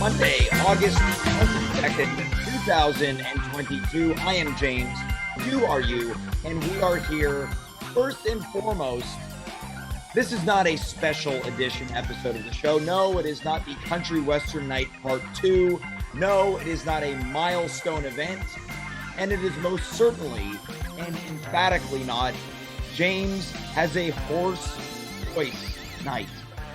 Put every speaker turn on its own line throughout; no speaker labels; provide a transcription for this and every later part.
Monday, August 22nd, 2022. I am James. You are you, and we are here. First and foremost, this is not a special edition episode of the show. No, it is not the Country Western Night Part 2. No, it is not a milestone event. And it is most certainly and emphatically not James has a hoarse voice night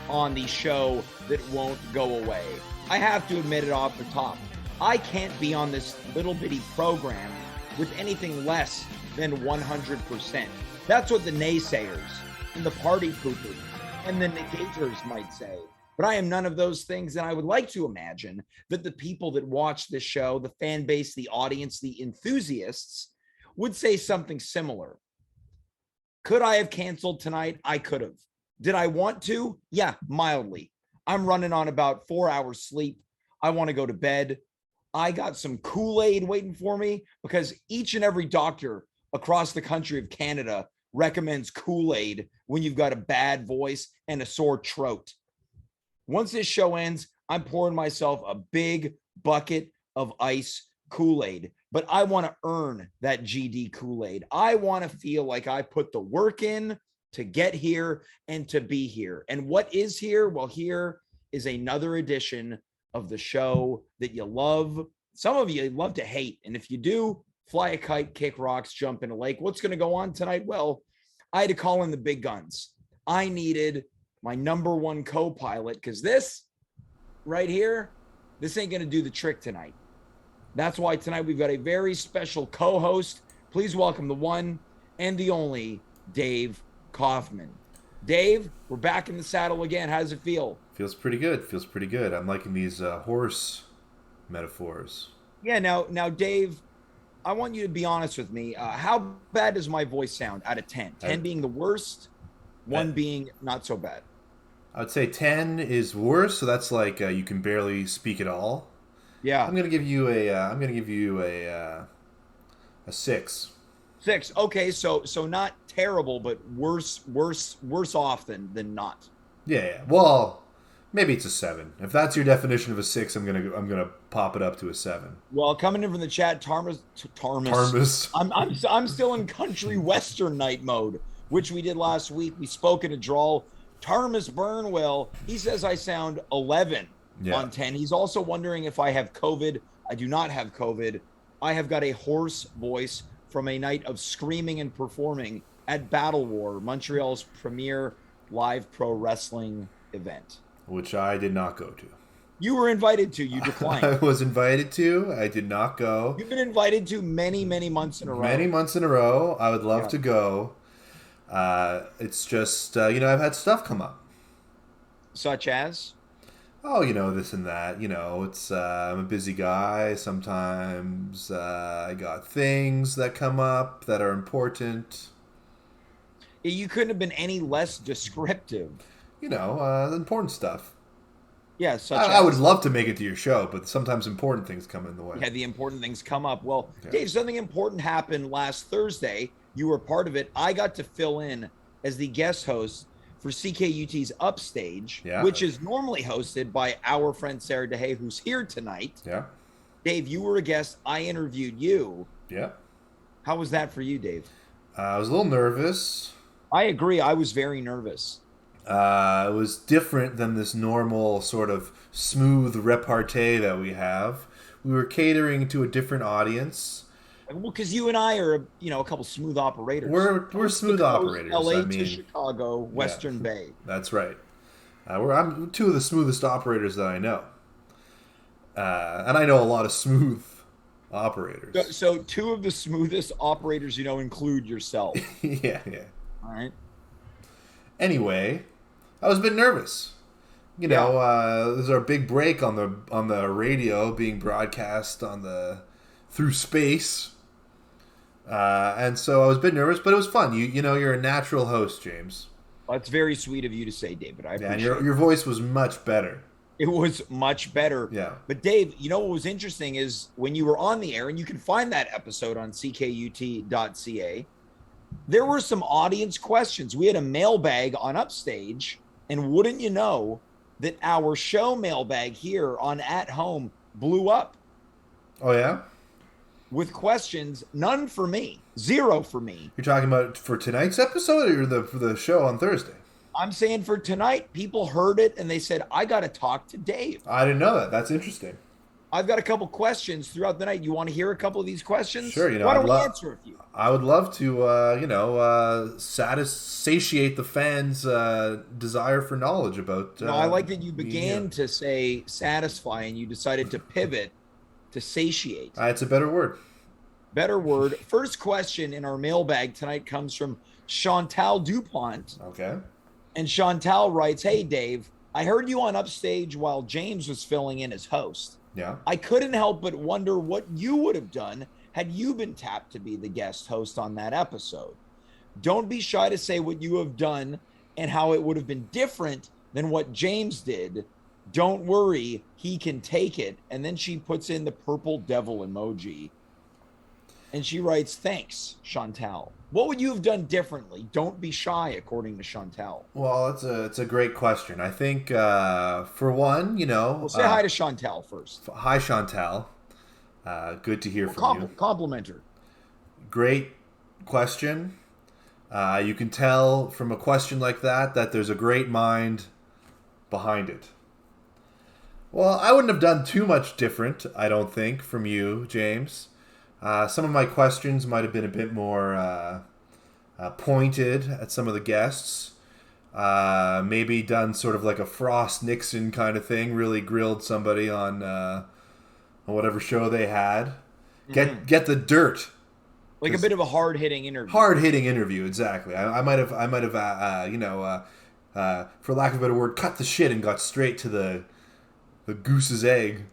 on the show that won't go away. I have to admit it off the top. I can't be on this little bitty program with anything less than 100%. That's what the naysayers and the party poopers and the negators might say. But I am none of those things, and I would like to imagine that the people that watch this show, the fan base, the audience, the enthusiasts, would say something similar. Could I have canceled tonight? I could have. Did I want to? Yeah, mildly. I'm running on about 4 hours sleep. I want to go to bed. I got some Kool-Aid waiting for me because each and every doctor across the country of Canada recommends Kool-Aid when you've got a bad voice and a sore throat. Once this show ends, I'm pouring myself a big bucket of ice Kool-Aid, but I want to earn that GD Kool-Aid. I want to feel like I put the work in to get here and to be here. And what is here? Well, here is another edition of the show that you love. Some of you love to hate. And if you do, fly a kite, kick rocks, jump in a lake. What's going to go on tonight? Well, I had to call in the big guns. I needed my number one co-pilot because this right here, this ain't going to do the trick tonight. That's why tonight we've got a very special co-host. Please welcome the one and the only Dave Kaufman. Dave, we're back in the saddle again. How does it feel?
Feels pretty good. Feels pretty good. I'm liking these horse metaphors.
Yeah, now, Dave, I want you to be honest with me. How bad does my voice sound out of 10? 10 being the worst, 1 being not so bad.
I would say 10 is worse, so that's like you can barely speak at all.
Yeah,
I'm gonna give you a 6.
6. Okay, so not terrible, but worse off than not.
Yeah. Well, maybe it's a 7. If that's your definition of a 6, I'm gonna pop it up to a 7.
Well, coming in from the chat, Tarmus. I'm still in country western night mode, which we did last week. We spoke in a drawl. Tarmus Burnwell, he says I sound 11 on 10. He's also wondering if I have COVID. I do not have COVID. I have got a hoarse voice from a night of screaming and performing at Battle War, Montreal's premier live pro wrestling event.
Which I did not go to.
You were invited to. You declined.
I was invited to. I did not go.
You've been invited to many months in a row.
Many months in a row. I would love to go. It's just, I've had stuff come up.
Such as?
Oh, this and that. It's I'm a busy guy. Sometimes I got things that come up that are important.
You couldn't have been any less descriptive.
Important stuff.
Yeah,
I would love to make it to your show, but sometimes important things come in the way.
Yeah, the important things come up. Well,
yeah.
Dave, something important happened last Thursday. You were part of it. I got to fill in as the guest host for CKUT's Upstage, which is normally hosted by our friend Sarah Deshaies, who's here tonight.
Yeah.
Dave, you were a guest. I interviewed you.
Yeah.
How was that for you, Dave?
I was a little nervous.
I agree. I was very nervous.
It was different than this normal sort of smooth repartee that we have. We were catering to a different audience.
Well, because you and I are, a couple smooth operators.
We're smooth operators.
LA to Chicago, Western Bay.
That's right. I'm 2 of the smoothest operators that I know. And I know a lot of smooth operators.
So 2 of the smoothest operators, include yourself.
Yeah.
All right.
Anyway, I was a bit nervous. This is our big break on the radio being broadcast through space. And so I was a bit nervous, but it was fun. You're a natural host, James.
Well, that's very sweet of you to say, David. I appreciate
it. And your voice was much better.
It was much better.
Yeah.
But Dave, what was interesting is when you were on the air, and you can find that episode on ckut.ca, there were some audience questions. We had a mailbag on Upstage, and wouldn't you know, that our show Mailbag here on At Home blew up
Oh, yeah?
with questions, none for me, zero for me.
You're talking about for tonight's episode or for the show on Thursday?
I'm saying for tonight, people heard it and they said, I got to talk to Dave.
I didn't know that. That's interesting.
I've got a couple questions throughout the night. You want to hear a couple of these questions?
Sure.
Why don't we answer a few?
I would love to, satiate the fans' desire for knowledge about.
No, I like that you began to say satisfy and you decided to pivot to satiate.
It's a better word.
Better word. First question in our mailbag tonight comes from Chantal DuPont.
Okay.
And Chantal writes, "Hey, Dave, I heard you on Upstage while James was filling in as host.
Yeah.
I couldn't help but wonder what you would have done had you been tapped to be the guest host on that episode. Don't be shy to say what you have done and how it would have been different than what James did. Don't worry, he can take it." And then she puts in the purple devil emoji. And she writes, "Thanks, Chantal. What would you have done differently? Don't be shy," according to Chantal.
Well, it's a great question. I think for one,
Well, say hi to Chantal first.
Hi, Chantal. Good to hear from you.
Compliment her.
Great question. You can tell from a question like that there's a great mind behind it. Well, I wouldn't have done too much different, I don't think, from you, James. Some of my questions might have been a bit more pointed at some of the guests. Maybe done sort of like a Frost Nixon kind of thing. Really grilled somebody on whatever show they had. Get the dirt.
Like a bit of a hard-hitting interview.
Hard-hitting interview, exactly. I might have for lack of a better word, cut the shit and got straight to the goose's egg.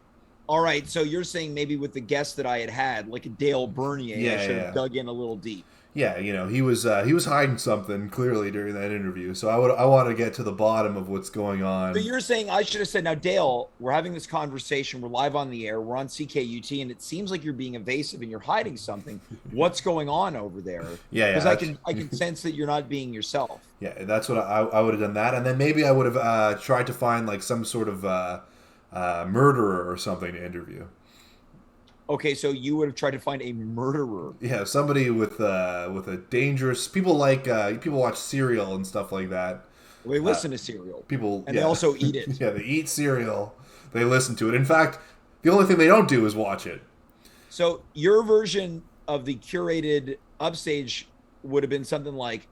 All right, so you're saying maybe with the guest that I had, like a Dale Bunye, I should have dug in a little deep.
Yeah, he was hiding something clearly during that interview. So I want to get to the bottom of what's going on.
So you're saying I should have said, "Now Dale, we're having this conversation. We're live on the air. We're on CKUT, and it seems like you're being evasive and you're hiding something. What's going on over there?"
Yeah.
Because I can sense that you're not being yourself.
Yeah, that's what I would have done that, and then maybe I would have tried to find like some sort of murderer or something to interview.
Okay, so you would have tried to find a murderer.
Yeah, somebody with a dangerous. People watch Serial and stuff like that.
Well, they listen to Serial.
They
also eat it.
Yeah, they eat Serial. They listen to it. In fact, the only thing they don't do is watch it.
So your version of the curated Upstage would have been something like,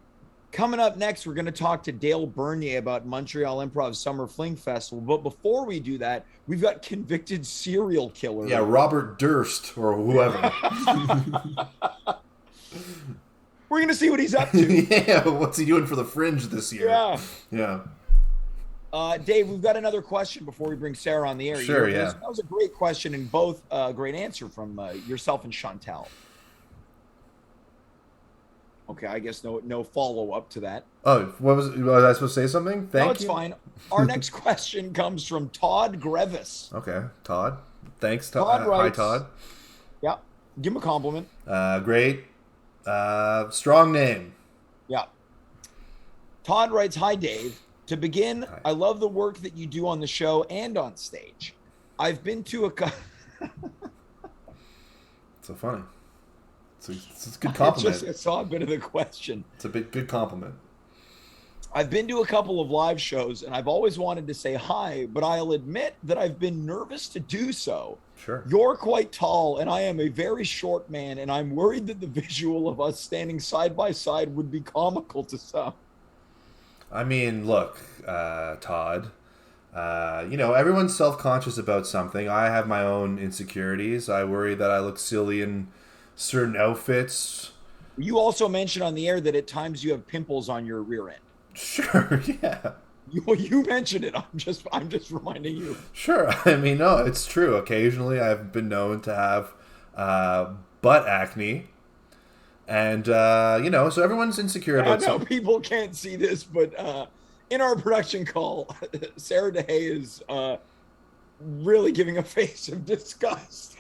"Coming up next, we're going to talk to Dale Bunye about Montreal Improv Summer Fling Festival. But before we do that, we've got convicted serial killer."
Yeah, Robert Durst or whoever.
We're going to see what he's up to.
Yeah, what's he doing for the Fringe this year? Yeah.
Dave, we've got another question before we bring Sarah on the air.
Sure, yeah.
That was a great question and both a great answer from yourself and Chantal. Okay, I guess no follow-up to that.
Oh, was I supposed to say something?
No, it's fine. Our next question comes from Todd Grevis.
Okay, Todd. Thanks, Todd.
Todd writes,
Hi, Todd.
Yeah, give him a compliment.
Great. Strong name.
Yeah. Todd writes, "Hi, Dave. To begin, hi. I love the work that you do on the show and on stage. I've been to a..."
So funny. It's a good compliment.
I saw a bit of the question.
It's a good compliment.
"I've been to a couple of live shows and I've always wanted to say hi, but I'll admit that I've been nervous to do so.
Sure.
You're quite tall and I am a very short man, and I'm worried that the visual of us standing side by side would be comical to some."
I mean, look, Todd, everyone's self-conscious about something. I have my own insecurities. I worry that I look silly in certain outfits.
You also mentioned on the air that at times you have pimples on your rear end.
Sure, yeah.
You mentioned it. I'm just reminding you.
Sure. I mean, no, it's true. Occasionally I've been known to have butt acne. And, so everyone's insecure about
something. I know people can't see this, but in our production call, Sarah Deshaies is really giving a face of disgust.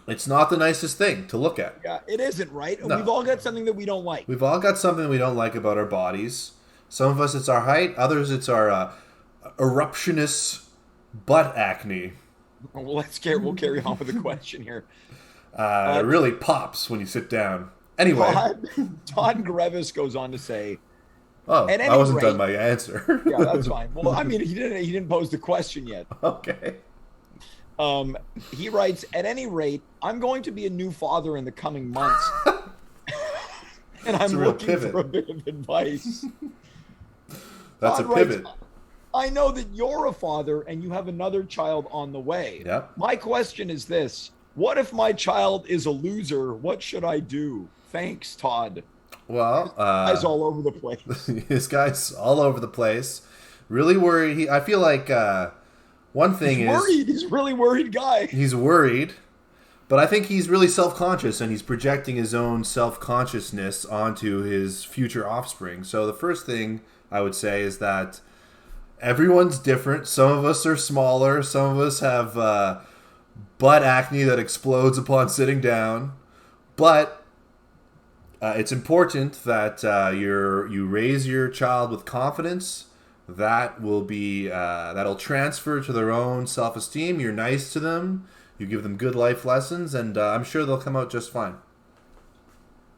It's not the nicest thing to look at.
Yeah, it isn't, right?
No.
We've all got something that we don't like.
We've all got something we don't like about our bodies. Some of us, it's our height. Others, it's our eruptionous butt acne.
Well, we'll carry on with the question here.
It really pops when you sit down. Anyway.
Todd Grevis goes on to say,
oh,
at any
I wasn't
rate,
done my answer.
Yeah, that's fine. Well, I mean, he didn't pose the question yet.
Okay.
He writes, at any rate, I'm going to be a new father in the coming months. And I'm looking for a bit of advice.
That's
Todd
a pivot.
Writes, I know that you're a father and you have another child on the way.
Yep.
My question is this. What if my child is a loser? What should I do? Thanks, Todd.
Well,
This guy's all over the place.
This guy's all over the place. Really worried. I feel like one thing
He's really worried guy.
He's worried, but I think he's really self-conscious, and he's projecting his own self-consciousness onto his future offspring. So the first thing I would say is that everyone's different. Some of us are smaller. Some of us have butt acne that explodes upon sitting down. But it's important that you raise your child with confidence. That'll transfer to their own self-esteem. You're nice to them. You give them good life lessons, and I'm sure they'll come out just fine.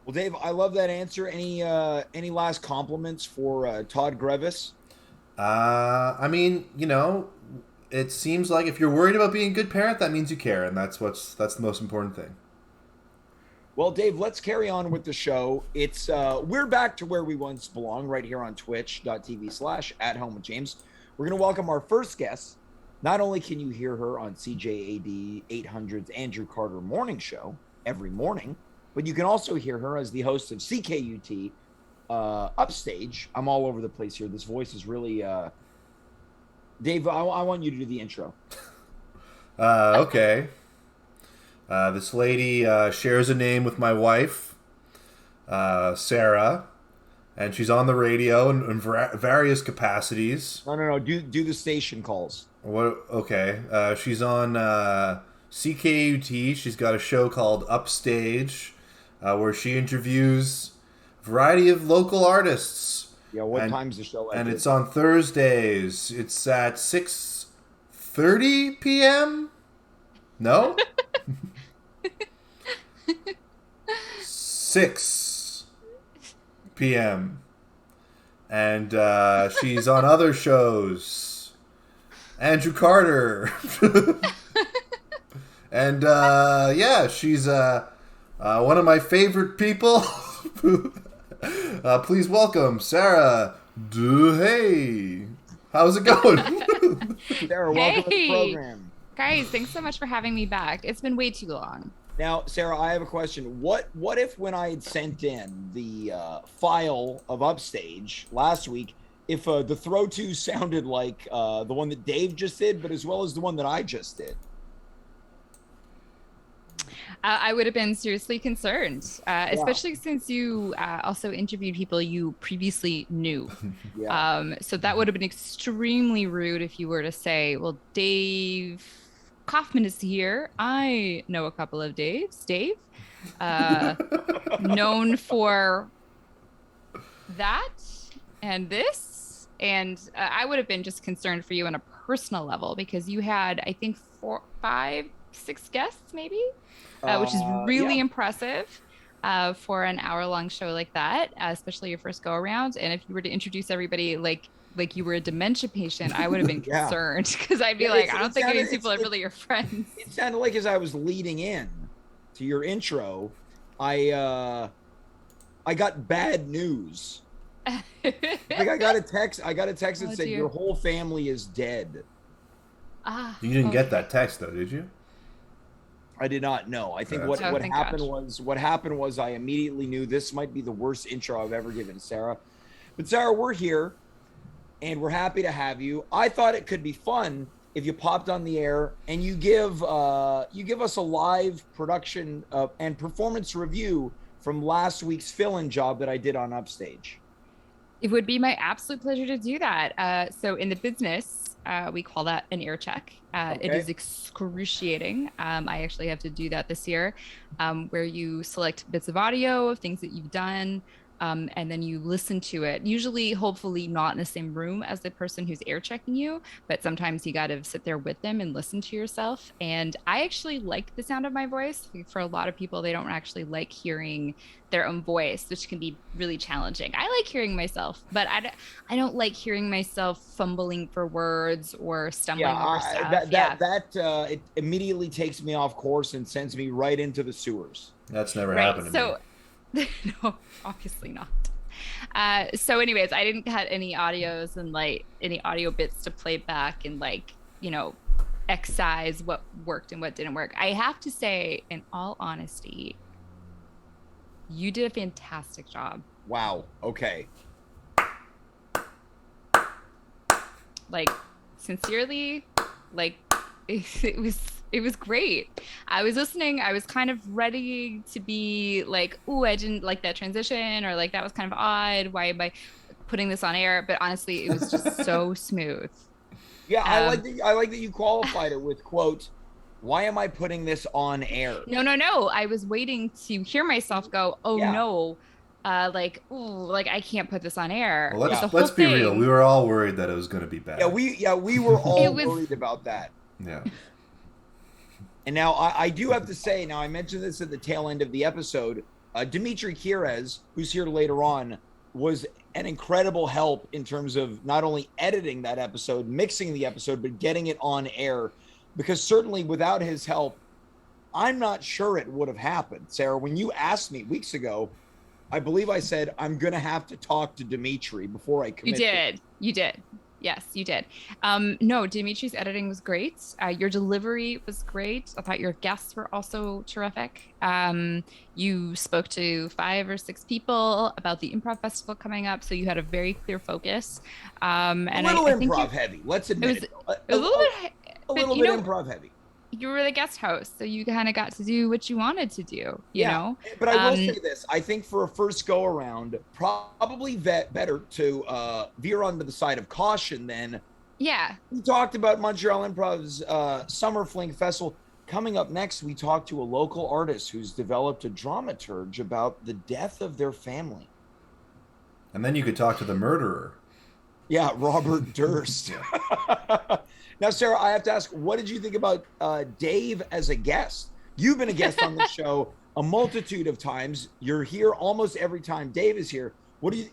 Well, Dave, I love that answer. Any last compliments for Todd Grevis?
I mean, it seems like if you're worried about being a good parent, that means you care, and that's the most important thing.
Well, Dave, let's carry on with the show. It's we're back to where we once belonged, right here on twitch.tv/@home-with-James. We're going to welcome our first guest. Not only can you hear her on CJAD 800's Andrew Carter Morning Show every morning, but you can also hear her as the host of CKUT Upstage. I'm all over the place here. This voice is really... Dave, I want you to do the intro.
Okay. This lady shares a name with my wife, Sarah, and she's on the radio in various capacities.
No. Do the station calls.
What? Okay. She's on CKUT. She's got a show called Upstage, where she interviews a variety of local artists.
Yeah, what time's the show at?
And it's on Thursdays. It's at 6:30 p.m.? No? 6 p.m. And she's on other shows. Andrew Carter. And she's one of my favorite people. Please welcome Sarah Deshaies. How's it going?
Sarah, welcome to the program.
Guys, thanks so much for having me back. It's been way too long.
Now, Sarah, I have a question. What if when I had sent in the file of Upstage last week, if the throw to sounded like the one that Dave just did, but as well as the one that I just did?
I would have been seriously concerned, especially since you also interviewed people you previously knew.
Yeah.
So that would have been extremely rude if you were to say, well, Dave Kaufman is here. I know a couple of Daves. Dave, known for that and this. And I would have been just concerned for you on a personal level because you had, I think, 4, 5, 6 guests maybe. Which is really impressive for an hour-long show like that, especially your first go-around. And if you were to introduce everybody like you were a dementia patient, I would have been concerned because I'd be I don't think these people are really your friends.
It sounded like as I was leading in to your intro, I got bad news. I got a text that said your whole family is dead.
You didn't get that text though, did you?
I did not know. I think what happened was I immediately knew this might be the worst intro I've ever given Sarah. But Sarah, we're here and we're happy to have you. I thought it could be fun if you popped on the air and you give us a live production and performance review from last week's fill-in job that I did on Upstage.
It would be my absolute pleasure to do that. So in the business, we call that an air check. It is excruciating. I actually have to do that this year, where you select bits of audio of things that you've done, and then you listen to it. Usually, hopefully, not in the same room as the person who's air checking you, but sometimes you got to sit there with them and listen to yourself. And I actually like the sound of my voice. For a lot of people, they don't actually like hearing their own voice, which can be really challenging. I like hearing myself, but I don't like hearing myself fumbling for words or stumbling over stuff.
That it immediately takes me off course and sends me right into the sewers.
That's never happened to me.
No, obviously not. So anyways, I didn't cut any audios and like any audio bits to play back and like, excise what worked and what didn't work. I have to say, in all honesty, you did a fantastic job.
Wow. Okay.
Like, sincerely, like it was great. I was listening. I was kind of ready to be like, "Ooh, I didn't like that transition," or like that was kind of odd. Why am I putting this on air? But honestly, it was just so smooth.
Yeah, I like that you qualified it with quote, "Why am I putting this on air?"
No. I was waiting to hear myself go, "Oh
Yeah.
no." Like, ooh, like I can't put this on air.
Well, let's be real. We were all worried that it was going to be bad.
We were all worried about that.
Yeah.
And now I do have to say, now I mentioned this at the tail end of the episode, Dimitri Kyres, who's here later on, was an incredible help in terms of not only editing that episode, mixing the episode, but getting it on air. Because certainly without his help, I'm not sure it would have happened. Sarah, when you asked me weeks ago, I believe I said, I'm going to have to talk to Dimitri before I commit.
You did. Yes, you did. No, Dimitri's editing was great. Your delivery was great. I thought your guests were also terrific. You spoke to 5 or 6 people about the improv festival coming up, so you had a very clear focus. And
a little improv heavy. Let's admit it.
A little
bit improv heavy.
You were the guest host, so you kind of got to do what you wanted to do, you know?
But I will say this. I think for a first go around, probably better to veer onto the side of caution then.
Yeah.
We talked about Montreal Improv's Summer Fling Festival. Coming up next, we talked to a local artist who's developed a dramaturge about the death of their family.
And then you could talk to the murderer.
Yeah, Robert Durst. Now, Sarah, I have to ask, what did you think about Dave as a guest? You've been a guest on the show a multitude of times. You're here almost every time Dave is here.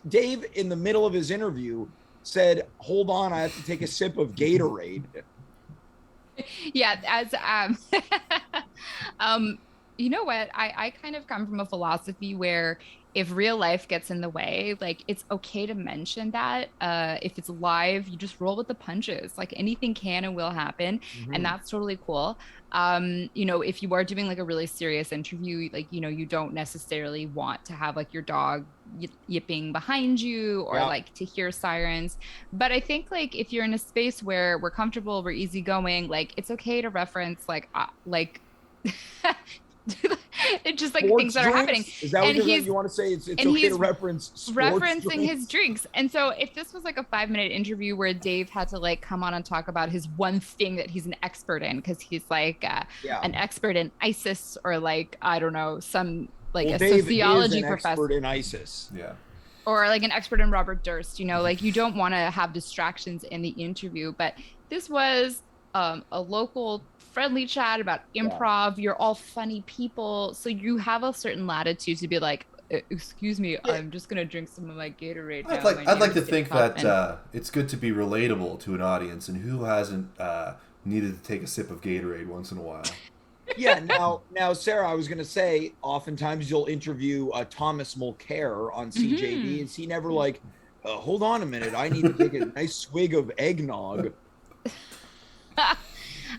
Dave, in the middle of his interview, said, "Hold on, I have to take a sip of Gatorade."
Yeah, as you know what? I kind of come from a philosophy where if real life gets in the way, like it's okay to mention that. If it's live, you just roll with the punches. Like anything can and will happen, and that's totally cool. If you are doing like a really serious interview, like you don't necessarily want to have like your dog yipping behind you or like to hear sirens. But I think like if you're in a space where we're comfortable, we're easygoing, like it's okay to reference like it's just like
sports
things that are happening.
Is that what you want to say? It's okay to reference
referencing his drinks. And so if this was like a 5-minute interview where Dave had to like come on and talk about his one thing that he's an expert in, because he's like an expert in ISIS or like I don't know, some like a
Dave
sociology
is an
professor
expert in ISIS.
Yeah.
Or like an expert in Robert Durst, like you don't want to have distractions in the interview. But this was a local friendly chat about improv. You're all funny people, so you have a certain latitude to be like, excuse me, I'm just gonna drink some of my Gatorade.
I'd like to think that it's good to be relatable to an audience, and who hasn't needed to take a sip of Gatorade once in a while.
Yeah. Now, Sarah, I was gonna say, oftentimes you'll interview Thomas Mulcair on CJB, and he never like, hold on a minute, I need to take a nice swig of eggnog.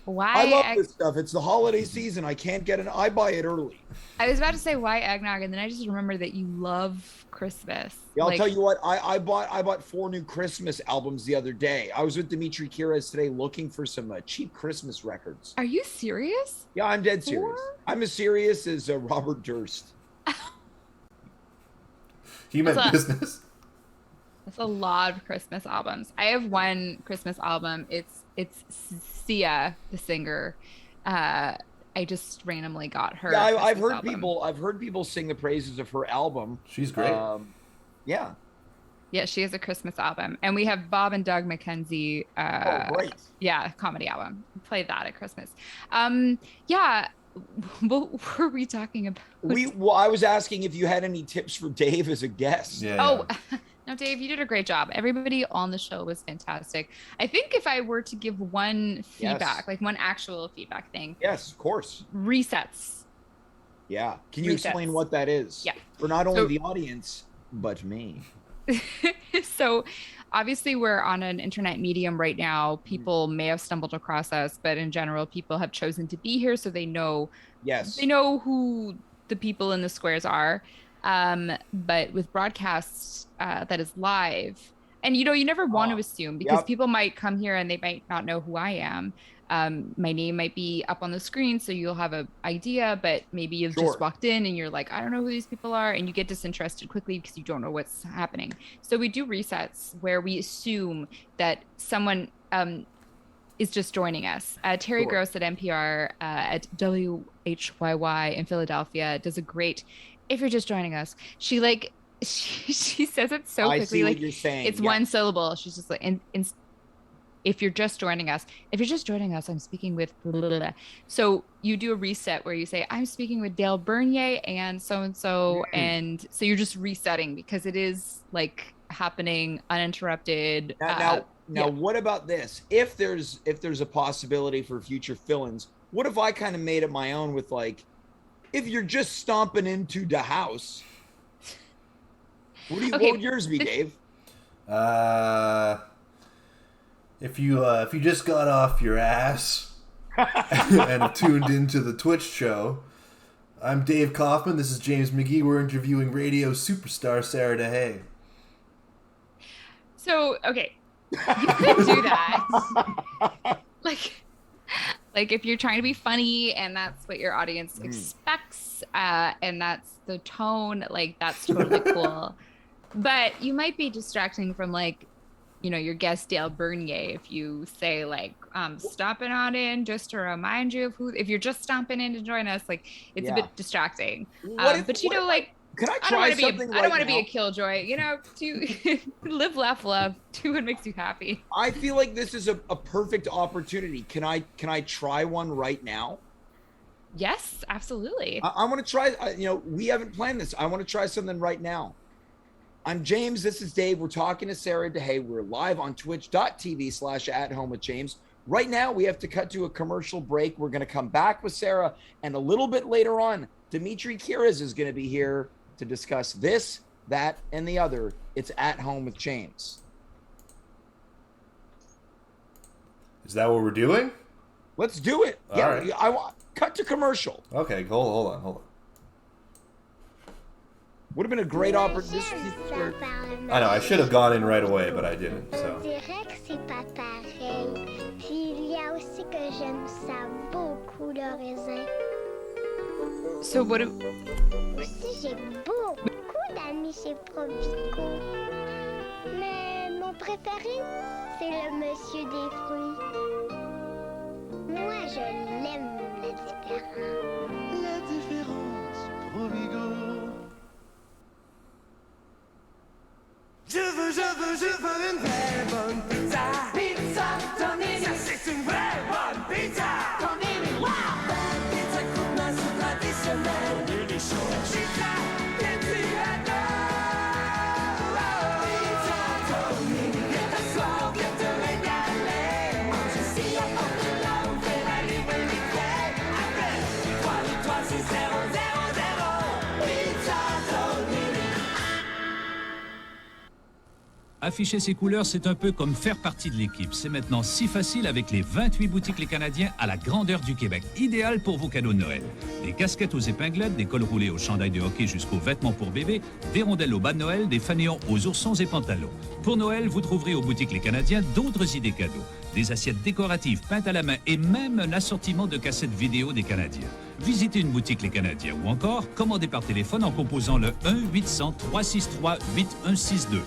Why?
I love this stuff. It's the holiday season. I can't get I buy it early.
I was about to say why eggnog, and then I just remember that you love Christmas.
Yeah, I'll tell you what. I bought 4 new Christmas albums the other day. I was with Dimitri Kyres today looking for some cheap Christmas records.
Are you serious?
Yeah, I'm dead serious. I'm as serious as Robert Durst.
He meant business.
That's a lot of Christmas albums. I have one Christmas album. It's Sia, the singer. I just randomly got her.
Yeah, I've heard people sing the praises of her album.
She's great.
Yeah.
Yeah, she has a Christmas album. And we have Bob and Doug McKenzie.
Great.
Yeah, comedy album. Play that at Christmas. Yeah. What were we talking about?
Well, I was asking if you had any tips for Dave as a guest.
Yeah.
Oh, no, Dave, you did a great job. Everybody on the show was fantastic. I think if I were to give one feedback, like one actual feedback thing.
Yes, of course.
Resets.
Yeah. Can you explain what that is?
Yeah.
For not only the audience, but me.
So obviously we're on an internet medium right now. People may have stumbled across us, but in general, people have chosen to be here. So they know, they know who the people in the squares are. But with broadcasts that is live, and you never want to assume, because people might come here and they might not know who I am. My name might be up on the screen, so you'll have an idea, but maybe you've just walked in and you're like, I don't know who these people are, and you get disinterested quickly because you don't know what's happening. So we do resets where we assume that someone is just joining us. Terry Gross at NPR at WHYY in Philadelphia does a great, if you're just joining us, she says it so quickly.
I see what you're saying.
It's one syllable. She's just like, if you're just joining us, I'm speaking with blah, blah, blah. So you do a reset where you say, I'm speaking with Dale Bunye and so-and-so. And so you're just resetting because it is like happening uninterrupted.
Now, what about this? If there's a possibility for future fill-ins, what if I kind of made it my own with like, if you're just stomping into the house, what would yours be, Dave?
If you just got off your ass and have tuned into the Twitch show, I'm Dave Kaufman. This is James McGee. We're interviewing radio superstar Sarah Deshaies.
So, okay, you could do that. Like if you're trying to be funny and that's what your audience expects, and that's the tone, like that's totally cool. But you might be distracting from like, your guest Dale Bunye if you say like, stomping on in just to remind you of if you're just stomping in to join us, like it's a bit distracting.
Can I try something?
I don't want to be a killjoy, to live, laugh, love, do what makes you happy.
I feel like this is a perfect opportunity. Can I try one right now?
Yes, absolutely.
I want to try, we haven't planned this. I want to try something right now. I'm James. This is Dave. We're talking to Sarah Deshaies. We're live on twitch.tv/@home-with-James. Right now, we have to cut to a commercial break. We're going to come back with Sarah. And a little bit later on, Dimitri Kyres is going to be here to discuss this, that, and the other. It's At Home with James.
Is that what we're doing?
Let's do it.
All right.
I want cut to commercial.
Okay, hold on.
Would have been a great opportunity.
I know, I should have gone in right away, but I didn't. So.
Je dirais que c'est pas pareil. Puis il y a aussi que j'aime ça beaucoup le raisin.
So what?
Aussi j'ai beaucoup d'amis chez Quebecois. Mais mon préféré, c'est le monsieur des fruits. Moi, je l'aime, la différence.
La différence, Romigo. Je veux une vraie bonne pizza. Pizza Tonini. Ça, c'est une vraie bonne pizza. Tonini. Wow. Bonne pizza Quebecois traditionnelle. Tonini chaud. Pizza Pizziato. Pizza Tonini. Viens t'asseoir, viens te régaler. Mange ici, apporte là, on fait la livrer vite fait. Appelle 3 6 0 0 0. Pizza Tonini.
Afficher ses couleurs, c'est un peu comme faire partie de l'équipe. C'est maintenant si facile avec les 28 boutiques Les Canadiens à la grandeur du Québec. Idéal pour vos cadeaux de Noël. Des casquettes aux épinglettes, des cols roulés aux chandails de hockey jusqu'aux vêtements pour bébés, des rondelles aux bas de Noël, des fanions aux oursons et pantalons. Pour Noël, vous trouverez aux boutiques Les Canadiens d'autres idées cadeaux. Des assiettes décoratives peintes à la main et même un assortiment de cassettes vidéo des Canadiens. Visitez une boutique Les Canadiens ou encore commandez par téléphone en composant le 1-800-363-8162.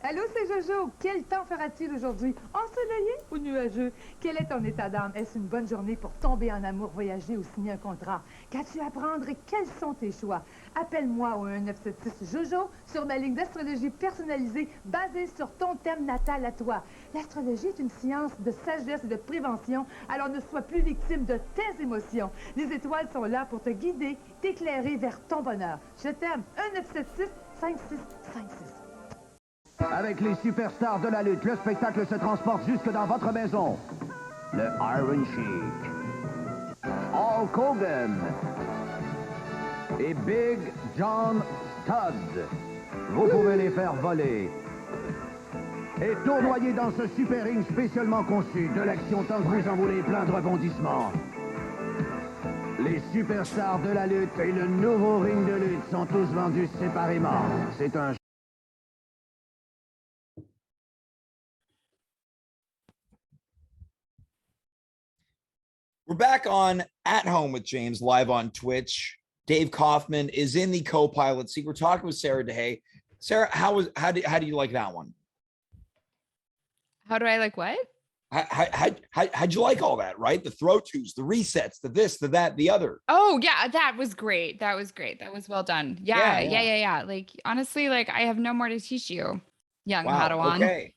Allô, c'est Jojo. Quel temps fera-t-il aujourd'hui? Ensoleillé ou nuageux? Quel est ton état d'âme? Est-ce une bonne journée pour tomber en amour, voyager ou signer un contrat? Qu'as-tu à prendre et quels sont tes choix? Appelle-moi au 1976 Jojo sur ma ligne d'astrologie personnalisée basée sur ton thème natal à toi. L'astrologie est une science de sagesse et de prévention, alors ne sois plus victime de tes émotions. Les étoiles sont là pour te guider, t'éclairer vers ton bonheur. Je t'aime. 1976 5656.
Avec les superstars de la lutte, le spectacle se transporte jusque dans votre maison. Le Iron Sheik, Hulk Hogan et Big John Studd. Vous pouvez les faire voler et tournoyer dans ce super ring spécialement conçu. De l'action tant que vous en voulez, plein de rebondissements. Les superstars de la lutte et le nouveau ring de lutte sont tous vendus séparément. C'est un
We're back on At Home with James live on Twitch. Dave Kaufman is in the co-pilot seat. We're talking with Sarah Deshaies. Sarah, how do you like that one?
How do I like what?
How'd you like all that, right? The throw twos, the resets, the this, the that, the other.
Oh yeah, that was great. That was well done. Yeah. Like honestly, like I have no more to teach you, young Padawan.
Okay.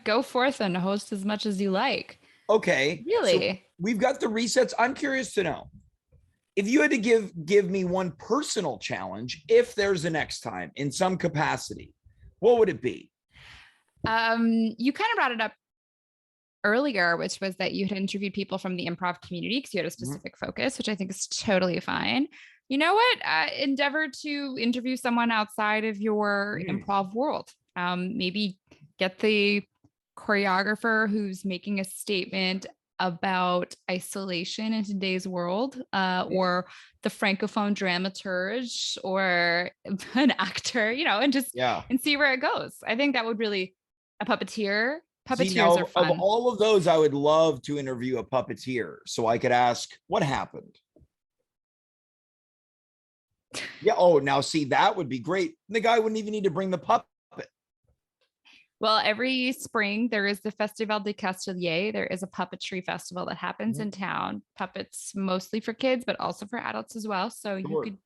Go forth and host as much as you like.
Okay.
Really?
So we've got the resets. I'm curious to know if you had to give me one personal challenge, if there's a next time in some capacity, what would it be?
You kind of brought it up earlier, which was that you had interviewed people from the improv community because you had a specific focus, which I think is totally fine. You know what? Endeavor to interview someone outside of your improv world. Maybe get the choreographer who's making a statement about isolation in today's world, or the francophone dramaturge, or an actor, and see where it goes. I think that would really a puppeteer. Puppeteers are fun.
Of all of those, I would love to interview a puppeteer so I could ask what happened. Yeah. Oh, now see, that would be great. The guy wouldn't even need to bring the puppet.
Well, every spring there is the Festival de Castellier. There is a puppetry festival that happens in town. Puppets mostly for kids, but also for adults as well. So you could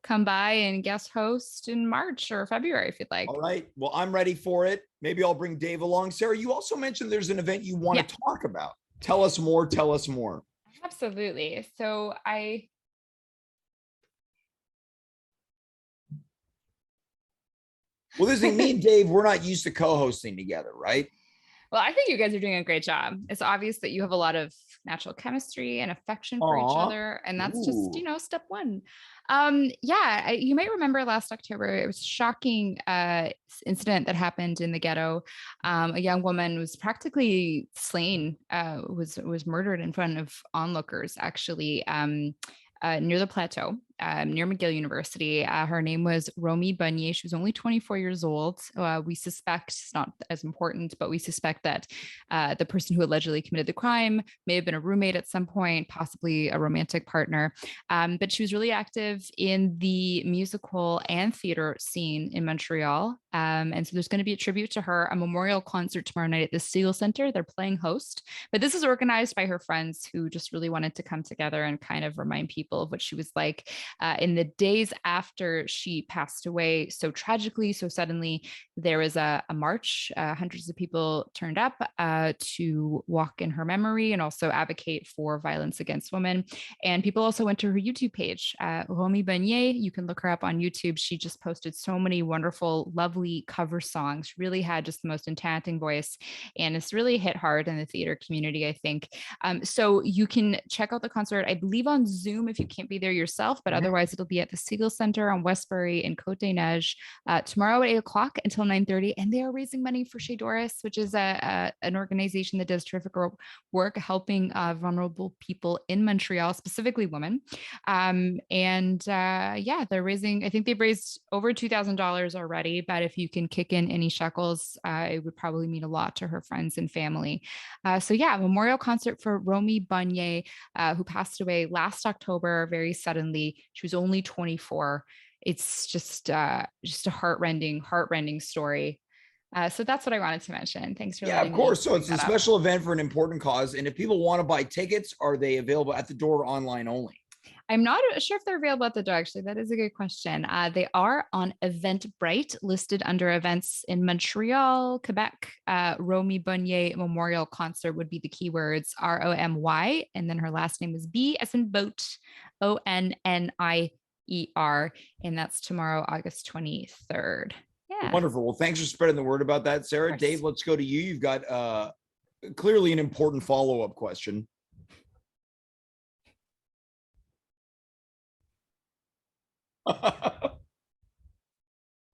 come by and guest host in March or February if you'd like.
All right. Well, I'm ready for it. Maybe I'll bring Dave along. Sarah, you also mentioned there's an event you want to talk about. Tell us more. Tell us more.
Absolutely. So
Well, this thing, me and Dave, we're not used to co-hosting together, right?
Well, I think you guys are doing a great job. It's obvious that you have a lot of natural chemistry and affection for each other. And that's just, step one. You might remember last October, it was a shocking incident that happened in the ghetto. A young woman was practically slain, was murdered in front of onlookers, actually, near the plateau, near McGill University. Her name was Romy Bunye. She was only 24 years old. We suspect, it's not as important, but we suspect that the person who allegedly committed the crime may have been a roommate at some point, possibly a romantic partner. But she was really active in the musical and theater scene in Montreal. And so there's going to be a tribute to her, a memorial concert tomorrow night at the Segal Center. They're playing host, but this is organized by her friends who just really wanted to come together and kind of remind people of what she was like in the days after she passed away. So tragically, so suddenly, there was a march. Hundreds of people turned up to walk in her memory and also advocate for violence against women. And people also went to her YouTube page, Romy Bunye. You can look her up on YouTube. She just posted so many wonderful, lovely cover songs, really had just the most enchanting voice. And it's really hit hard in the theater community, I think. So you can check out the concert, I believe on Zoom if you can't be there yourself, but otherwise it'll be at the Segal Center on Westbury in Côte-des-Neiges tomorrow at 8 o'clock until 9:30. And they are raising money for Chez Doris, which is an organization that does terrific work helping vulnerable people in Montreal, specifically women. They're raising, I think they've raised over $2,000 already, but if you can kick in any shekels, it would probably mean a lot to her friends and family. Memorial concert for Romy Bunye, who passed away last October very suddenly. She was only 24. It's just a heartrending story. So that's what I wanted to mention. Thanks for
Yeah,
letting
of
me
course. So
bring
it's a
that up.
special event for an important cause. And if people want to buy tickets, are they available at the door or online only?
I'm not sure if they're available at the door. Actually, that is a good question. They are on Eventbrite, listed under events in Montreal, Quebec. Romy Bunye Memorial Concert would be the keywords, ROMY, and then her last name is B as in boat, ONNIER, and that's tomorrow, August 23rd. Yeah.
Wonderful. Well, thanks for spreading the word about that, Sarah. Dave, let's go to you. You've got clearly an important follow-up question.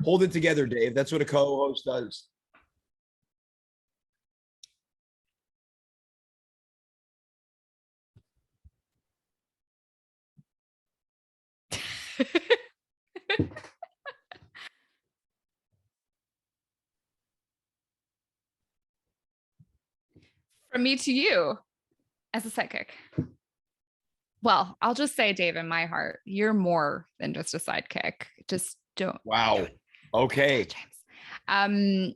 Hold it together, Dave. That's what a co-host does.
From me to you as a sidekick. Well, I'll just say, Dave, in my heart, you're more than just a sidekick. Just don't.
Wow. Okay.
Yeah,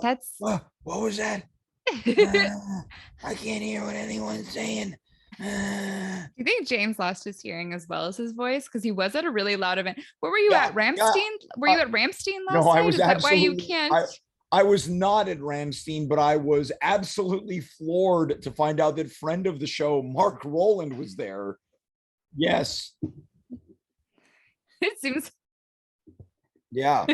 that's.
What was that? I can't hear what anyone's saying.
Do you think James lost his hearing as well as his voice? Because he was at a really loud event. Where were you at? Ramstein? Were you at Ramstein last
no,
night?
I was
Is that why you
absolutely-
can't?
I was not at Ramstein, but I was absolutely floored to find out that friend of the show, Mark Rowland, was there. Yes.
It seems.
Yeah.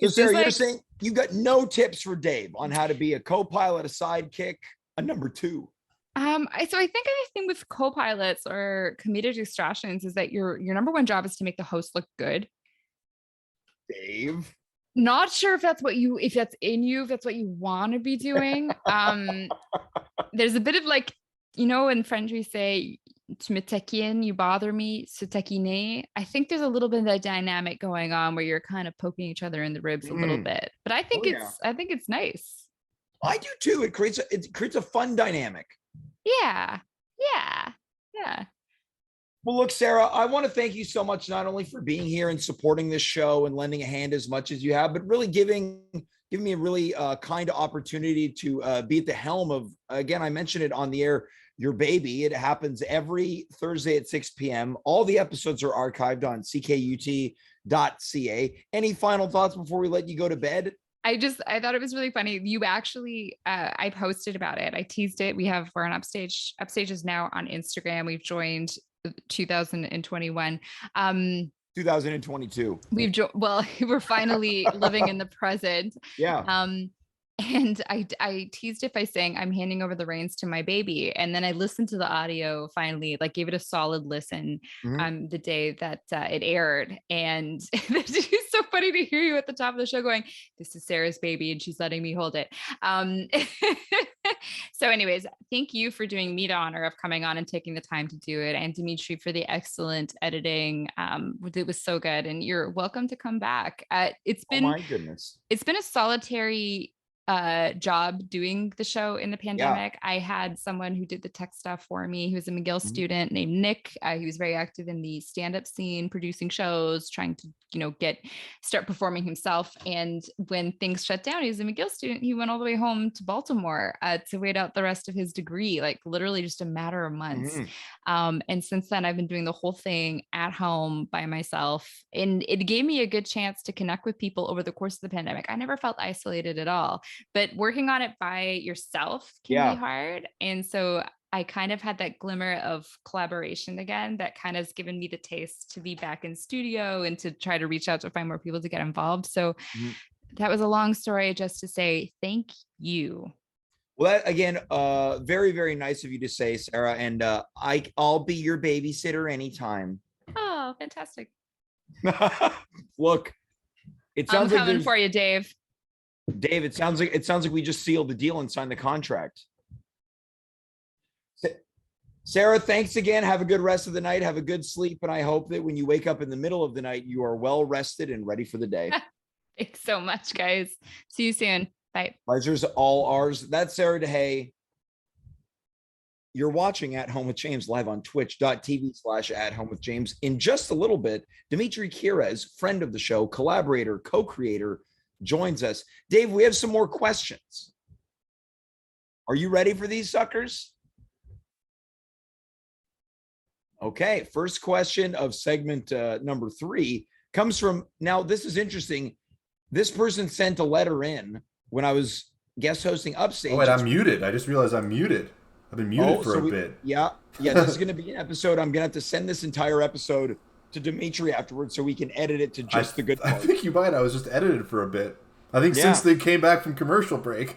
So Sarah, you're saying you got no tips for Dave on how to be a co-pilot, a sidekick, a number two.
So I think anything with co-pilots or comedic distractions is that your number one job is to make the host look good.
Dave.
Not sure if that's if that's in you, if that's what you want to be doing. There's a bit of like, in French we say, tu me taquines, you bother me, se taquiner. I think there's a little bit of that dynamic going on where you're kind of poking each other in the ribs a little bit. But I think it's nice.
I do too. It creates a fun dynamic.
Yeah.
Well, look, Sarah, I want to thank you so much, not only for being here and supporting this show and lending a hand as much as you have, but really giving me a really kind opportunity to be at the helm of, again, I mentioned it on the air, your baby. It happens every Thursday at 6 p.m. All the episodes are archived on ckut.ca. Any final thoughts before we let you go to bed?
I thought it was really funny. You actually, I posted about it. I teased it. We're on Upstage. Upstage is now on Instagram. We've joined 2021.
2022.
We're finally living in the present.
Yeah.
And I teased it by saying I'm handing over the reins to my baby, and then I listened to the audio finally, like gave it a solid listen the day that it aired, and it's so funny to hear you at the top of the show going, "This is Sarah's baby, and she's letting me hold it." So, anyways, thank you for doing me the honor of coming on and taking the time to do it, and Dimitri for the excellent editing. It was so good, and you're welcome to come back. It's been,
oh my goodness,
it's been a solitary job doing the show in the pandemic. I had someone who did the tech stuff for me. He was a McGill student named Nick. He was very active in the stand-up scene, producing shows, trying to, start performing himself. And when things shut down, he was a McGill student. He went all the way home to Baltimore to wait out the rest of his degree, like literally just a matter of months. And since then, I've been doing the whole thing at home by myself. And it gave me a good chance to connect with people over the course of the pandemic. I never felt isolated at all. But working on it by yourself can be hard. And so I kind of had that glimmer of collaboration again that kind of has given me the taste to be back in studio and to try to reach out to find more people to get involved. So that was a long story just to say thank you.
Well, that, again, very, very nice of you to say, Sarah. And I'll be your babysitter anytime.
Oh, fantastic.
Look, it sounds
I'm coming for you, Dave.
Dave, it sounds like we just sealed the deal and signed the contract. Sarah, thanks again. Have a good rest of the night. Have a good sleep. And I hope that when you wake up in the middle of the night, you are well rested and ready for the day.
Thanks so much, guys. See you soon. Bye.
Pleasure's all ours. That's Sarah Deshaies. You're watching At Home with James live on twitch.tv/@homewithjames. In just a little bit, Dimitri Kyres, friend of the show, collaborator, co-creator, joins us. Dave, we have some more questions. Are you ready for these suckers? Okay, first question of segment number 3 comes from, now this is interesting. This person sent a letter in when I was guest hosting Upstage.
Oh, wait, I'm muted. I just realized I'm muted. I've been muted for a bit.
Yeah, this is going to be an episode. I'm going to have to send this entire episode to Dimitri afterwards so we can edit it to just the good part.
I think you might. I was just edited for a bit. I think since they came back from commercial break.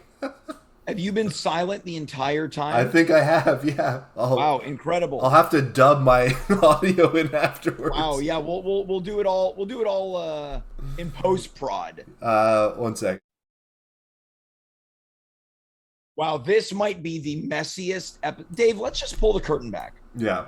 Have you been silent the entire time?
I think I have, yeah.
Wow, incredible.
I'll have to dub my audio in afterwards.
Wow, yeah, we'll do it all. We'll do it all in post prod.
1 sec.
Wow, this might be the messiest Dave, let's just pull the curtain back.
Yeah.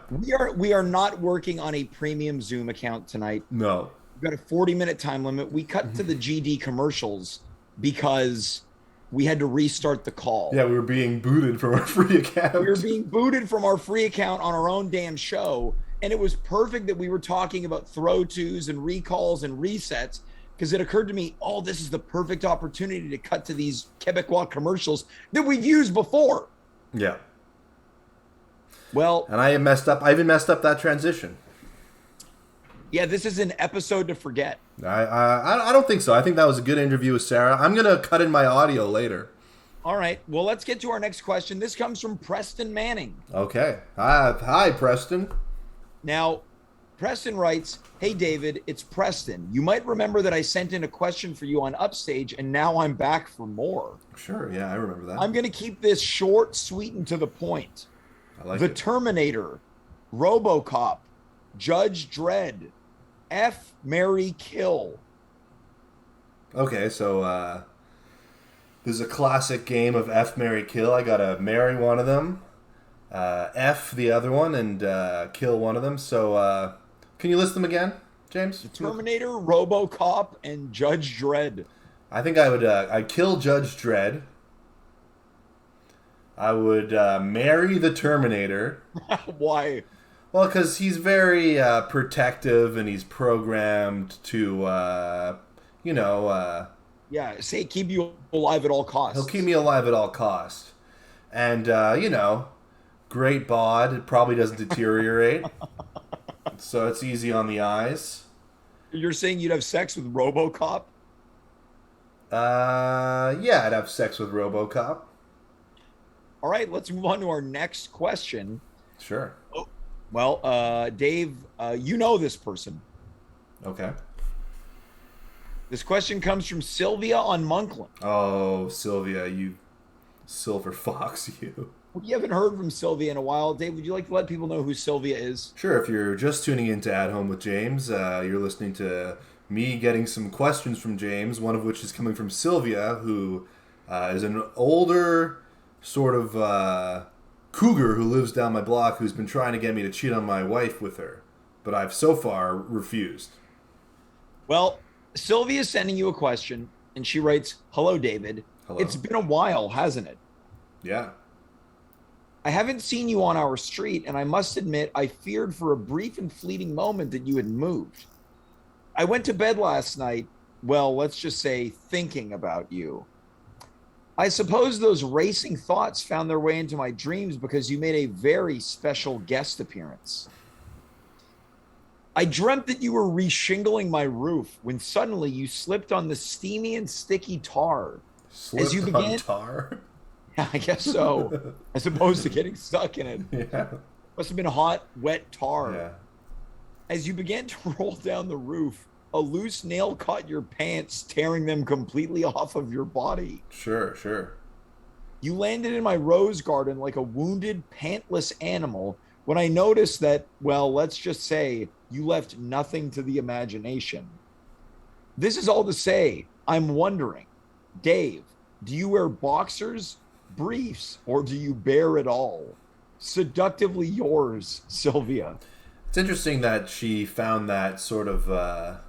We are not working on a premium Zoom account tonight.
No.
We've got a 40-minute time limit. We cut to the GD commercials because we had to restart the call.
Yeah, we were being booted from our free account.
We were being booted from our free account on our own damn show. And it was perfect that we were talking about throw-tos and recalls and resets, because it occurred to me, oh, this is the perfect opportunity to cut to these Quebecois commercials that we've used before.
Yeah.
Well,
and I even messed up that transition.
Yeah, this is an episode to forget.
I don't think so. I think that was a good interview with Sarah. I'm going to cut in my audio later.
All right. Well, let's get to our next question. This comes from Preston Manning.
Okay. Hi, Preston.
Now, Preston writes, "Hey, David, it's Preston. You might remember that I sent in a question for you on Upstage, and now I'm back for more."
Sure. Yeah, I remember that.
I'm going to keep this short, sweet, and to the point.
I like
The
it.
Terminator, RoboCop, Judge Dredd, F, Marry, Kill.
Okay, so this is a classic game of F, Marry, Kill. I gotta marry one of them, F the other one, and kill one of them. So can you list them again, James?
The Terminator, RoboCop, and Judge Dredd.
I think I would I'd kill Judge Dredd. I would marry the Terminator.
Why?
Well, because he's very protective and he's programmed to,
Yeah, say keep you alive at all costs.
He'll keep me alive at all costs. And, great bod. It probably doesn't deteriorate. So it's easy on the eyes.
You're saying you'd have sex with RoboCop?
Yeah, I'd have sex with RoboCop.
All right, let's move on to our next question.
Sure.
Oh, well, Dave, you know this person.
Okay.
This question comes from Sylvia on Monkland.
Oh, Sylvia, you silver fox, you.
You haven't heard from Sylvia in a while. Dave, would you like to let people know who Sylvia is?
Sure. If you're just tuning in to At Home with James, you're listening to me getting some questions from James, one of which is coming from Sylvia, who is an older sort of cougar who lives down my block, who's been trying to get me to cheat on my wife with her, but I've so far refused.
Well, Sylvia is sending you a question, and she writes, "Hello, David.
Hello.
It's been a while, hasn't it?
Yeah.
I haven't seen you on our street, and I must admit I feared for a brief and fleeting moment that you had moved. I went to bed last night, well, let's just say thinking about you. I suppose those racing thoughts found their way into my dreams because you made a very special guest appearance. I dreamt that you were reshingling my roof when suddenly you slipped on the steamy and sticky tar.
Slipped on tar?
Yeah, I guess so. As opposed to getting stuck in it.
Yeah.
Must have been hot, wet tar.
Yeah.
As you began to roll down the roof, a loose nail caught your pants, tearing them completely off of your body.
Sure.
You landed in my rose garden like a wounded, pantless animal when I noticed that, well, let's just say you left nothing to the imagination. This is all to say, I'm wondering, Dave, do you wear boxers, briefs, or do you bear it all? Seductively yours, Sylvia."
It's interesting that she found that sort of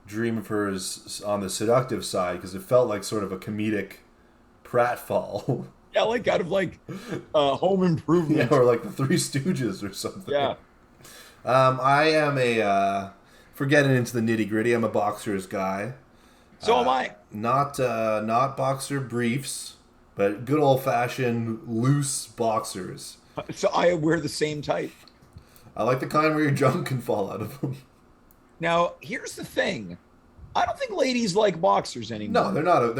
dream of hers on the seductive side, because it felt like sort of a comedic pratfall.
Yeah, like out of like Home Improvement.
Yeah, or like the Three Stooges or something.
Yeah.
I am for getting into the nitty gritty, I'm a boxers guy.
So am I.
Not boxer briefs, but good old fashioned loose boxers.
So I wear the same type.
I like the kind where your junk can fall out of them.
Now, here's the thing. I don't think ladies like boxers anymore.
No, they're not.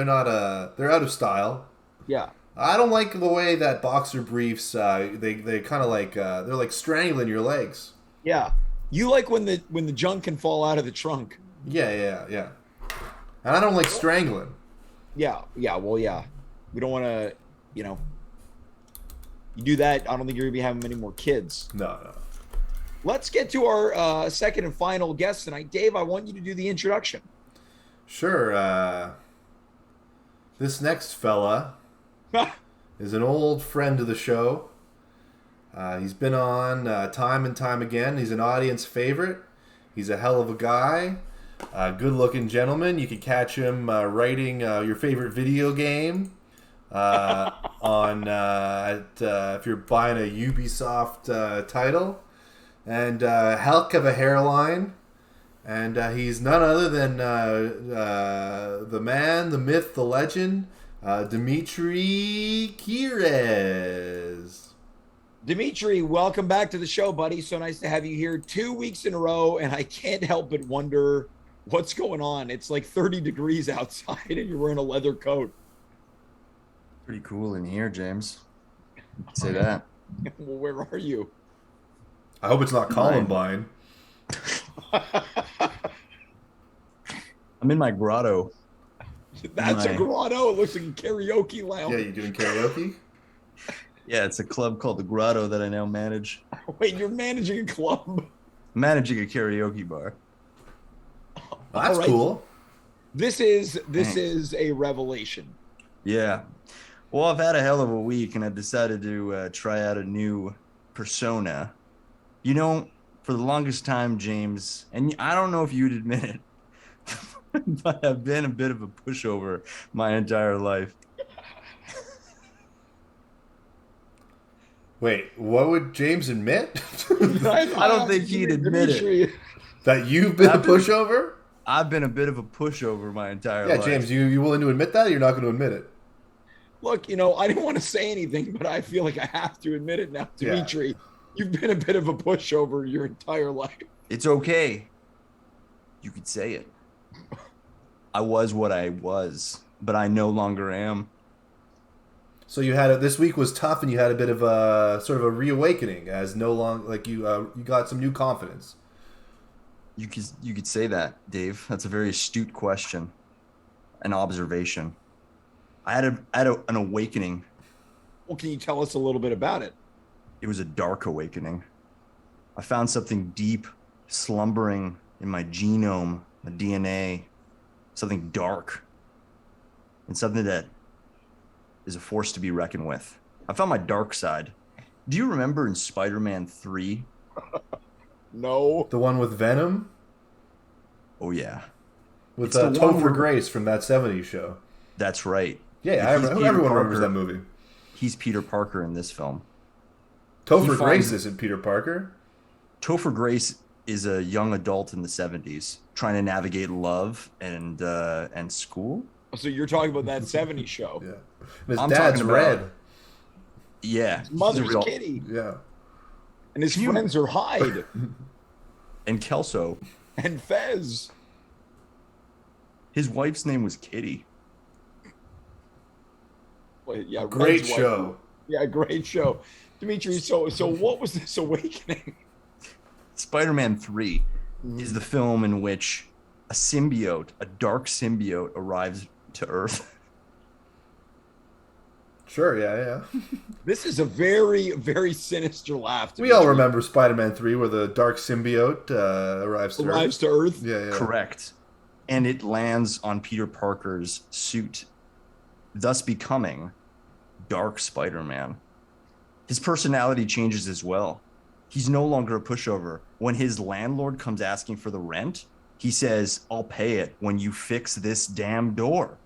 They're out of style.
Yeah.
I don't like the way that boxer briefs. They kind of like they're like strangling your legs.
Yeah. You like when the junk can fall out of the trunk.
Yeah. And I don't like strangling.
Yeah. Well, yeah. We don't want to, you do that. I don't think you're gonna be having many more kids.
No.
Let's get to our second and final guest tonight. Dave, I want you to do the introduction.
Sure. This next fella is an old friend of the show. He's been on time and time again. He's an audience favorite. He's a hell of a guy. Good-looking gentleman. You can catch him writing your favorite video game if you're buying a Ubisoft title. And heck of a hairline. And he's none other than the man, the myth, the legend, Dimitri Kyres.
Dimitri, welcome back to the show, buddy. So nice to have you here 2 weeks in a row, and I can't help but wonder what's going on. It's like 30 degrees outside, and you're wearing a leather coat.
Pretty cool in here, James. Say that.
Well, where are you?
I hope it's not Columbine.
I'm in my grotto.
That's a grotto. It looks like a karaoke lounge.
Yeah, you doing karaoke?
Yeah, it's a club called the Grotto that I now manage.
Wait, you're managing a club?
Managing a karaoke bar.
That's cool.
This is a revelation.
Yeah. Well, I've had a hell of a week, and I decided to try out a new persona. For the longest time, James, and I don't know if you'd admit it, but I've been a bit of a pushover my entire life.
Wait, what would James admit?
I don't think he'd admit it.
That you've been a pushover?
I've been a bit of a pushover my entire life.
Yeah, James, you willing to admit that, or you're not going to admit it?
Look, I didn't want to say anything, but I feel like I have to admit it now. Dimitri, you've been a bit of a pushover your entire life.
It's okay. You could say it. I was what I was, but I no longer am.
So this week was tough, and you had a bit of a sort of a reawakening, as you got some new confidence.
You could say that, Dave. That's a very astute question, an observation. I had an awakening.
Well, can you tell us a little bit about it?
It was a dark awakening. I found something deep slumbering in my genome, my DNA, something dark, and something that is a force to be reckoned with. I found my dark side. Do you remember in Spider-Man 3?
No.
The one with Venom?
Oh, yeah.
With Topher Grace from that 70s show.
That's right.
Yeah, everyone remembers that movie.
He's Peter Parker in this film.
Topher Grace isn't Peter Parker.
Topher Grace is a young adult in the 70s trying to navigate love and school.
So you're talking about that 70s show.
Yeah. And his dad's red.
Yeah.
His mother's Kitty.
Yeah.
And his friends are Hyde.
And Kelso.
And Fez.
His wife's name was Kitty.
Well, yeah,
great show.
Yeah, great show. Dimitri, so what was this awakening?
Spider-Man 3 is the film in which a dark symbiote arrives to Earth.
Sure, yeah.
This is a very, very sinister laugh.
We all remember Spider-Man 3 where the dark symbiote arrives to
Earth.
Yeah.
Correct. And it lands on Peter Parker's suit, thus becoming Dark Spider-Man. His personality changes as well. He's no longer a pushover. When his landlord comes asking for the rent, he says, "I'll pay it when you fix this damn door."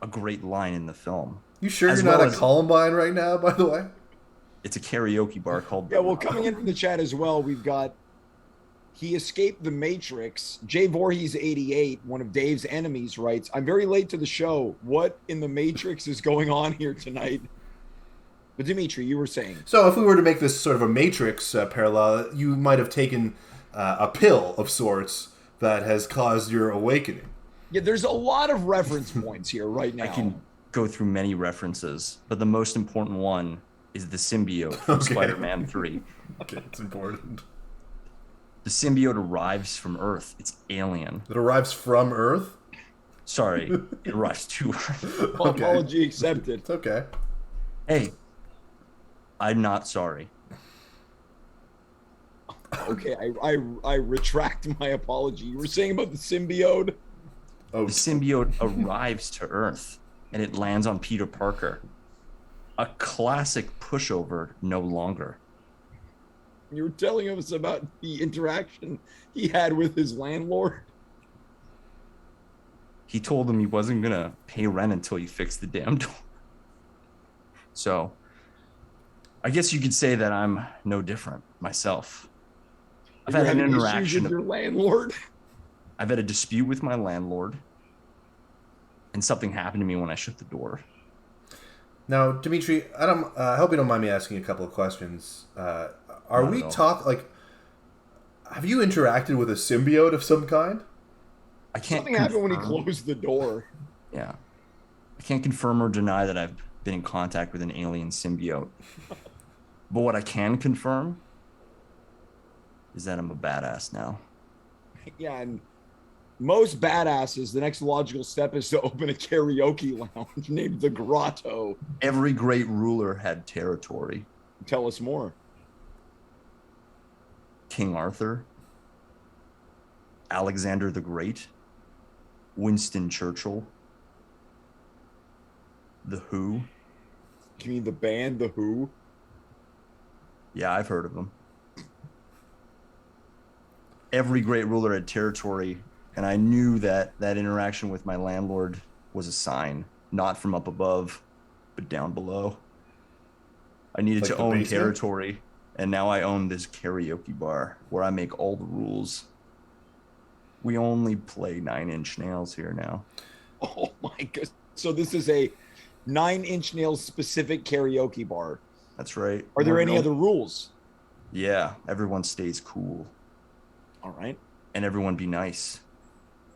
A great line in the film.
You sure you're not at Columbine right now, by the way?
It's a karaoke bar called...
Yeah, well, coming in from the chat as well, we've got he escaped the Matrix. Jay Voorhees 88, one of Dave's enemies, writes, I'm very late to the show. What in the Matrix is going on here tonight? But Dimitri, you were saying.
So if we were to make this sort of a Matrix parallel, you might have taken a pill of sorts that has caused your awakening.
Yeah, there's a lot of reference points here right now.
I can go through many references, but the most important one is the symbiote from Spider-Man 3.
Okay, it's important.
The symbiote arrives from Earth. It's alien.
It arrives from Earth?
Sorry, it arrives to Earth.
Okay.
Apology accepted.
It's okay.
Hey, I'm not sorry.
Okay, I retract my apology. You were saying about the symbiote?
The symbiote arrives to Earth, and it lands on Peter Parker. A classic pushover no longer.
You were telling us about the interaction he had with his landlord.
He told him he wasn't going to pay rent until he fixed the damn door. So, I guess you could say that I'm no different myself. I've had an interaction
with your landlord.
I've had a dispute with my landlord, and something happened to me when I shut the door.
Now, Dimitri, I hope you don't mind me asking a couple of questions. Are we have you interacted with a symbiote of some kind?
I can't.
Something happened when he closed the door.
Yeah, I can't confirm or deny that I've been in contact with an alien symbiote. But what I can confirm is that I'm a badass now.
Yeah, and most badasses, the next logical step is to open a karaoke lounge named the Grotto.
Every great ruler had territory.
Tell us more.
King Arthur, Alexander the Great, Winston Churchill, The Who.
You mean the band The Who?
Yeah, I've heard of them. Every great ruler had territory, and I knew that interaction with my landlord was a sign, not from up above, but down below. I needed to own territory, and now I own this karaoke bar where I make all the rules. We only play 9-inch nails here now.
Oh my god. So this is a 9-inch nails specific karaoke bar.
That's right.
Are there any other rules?
Yeah, everyone stays cool.
All right.
And everyone be nice.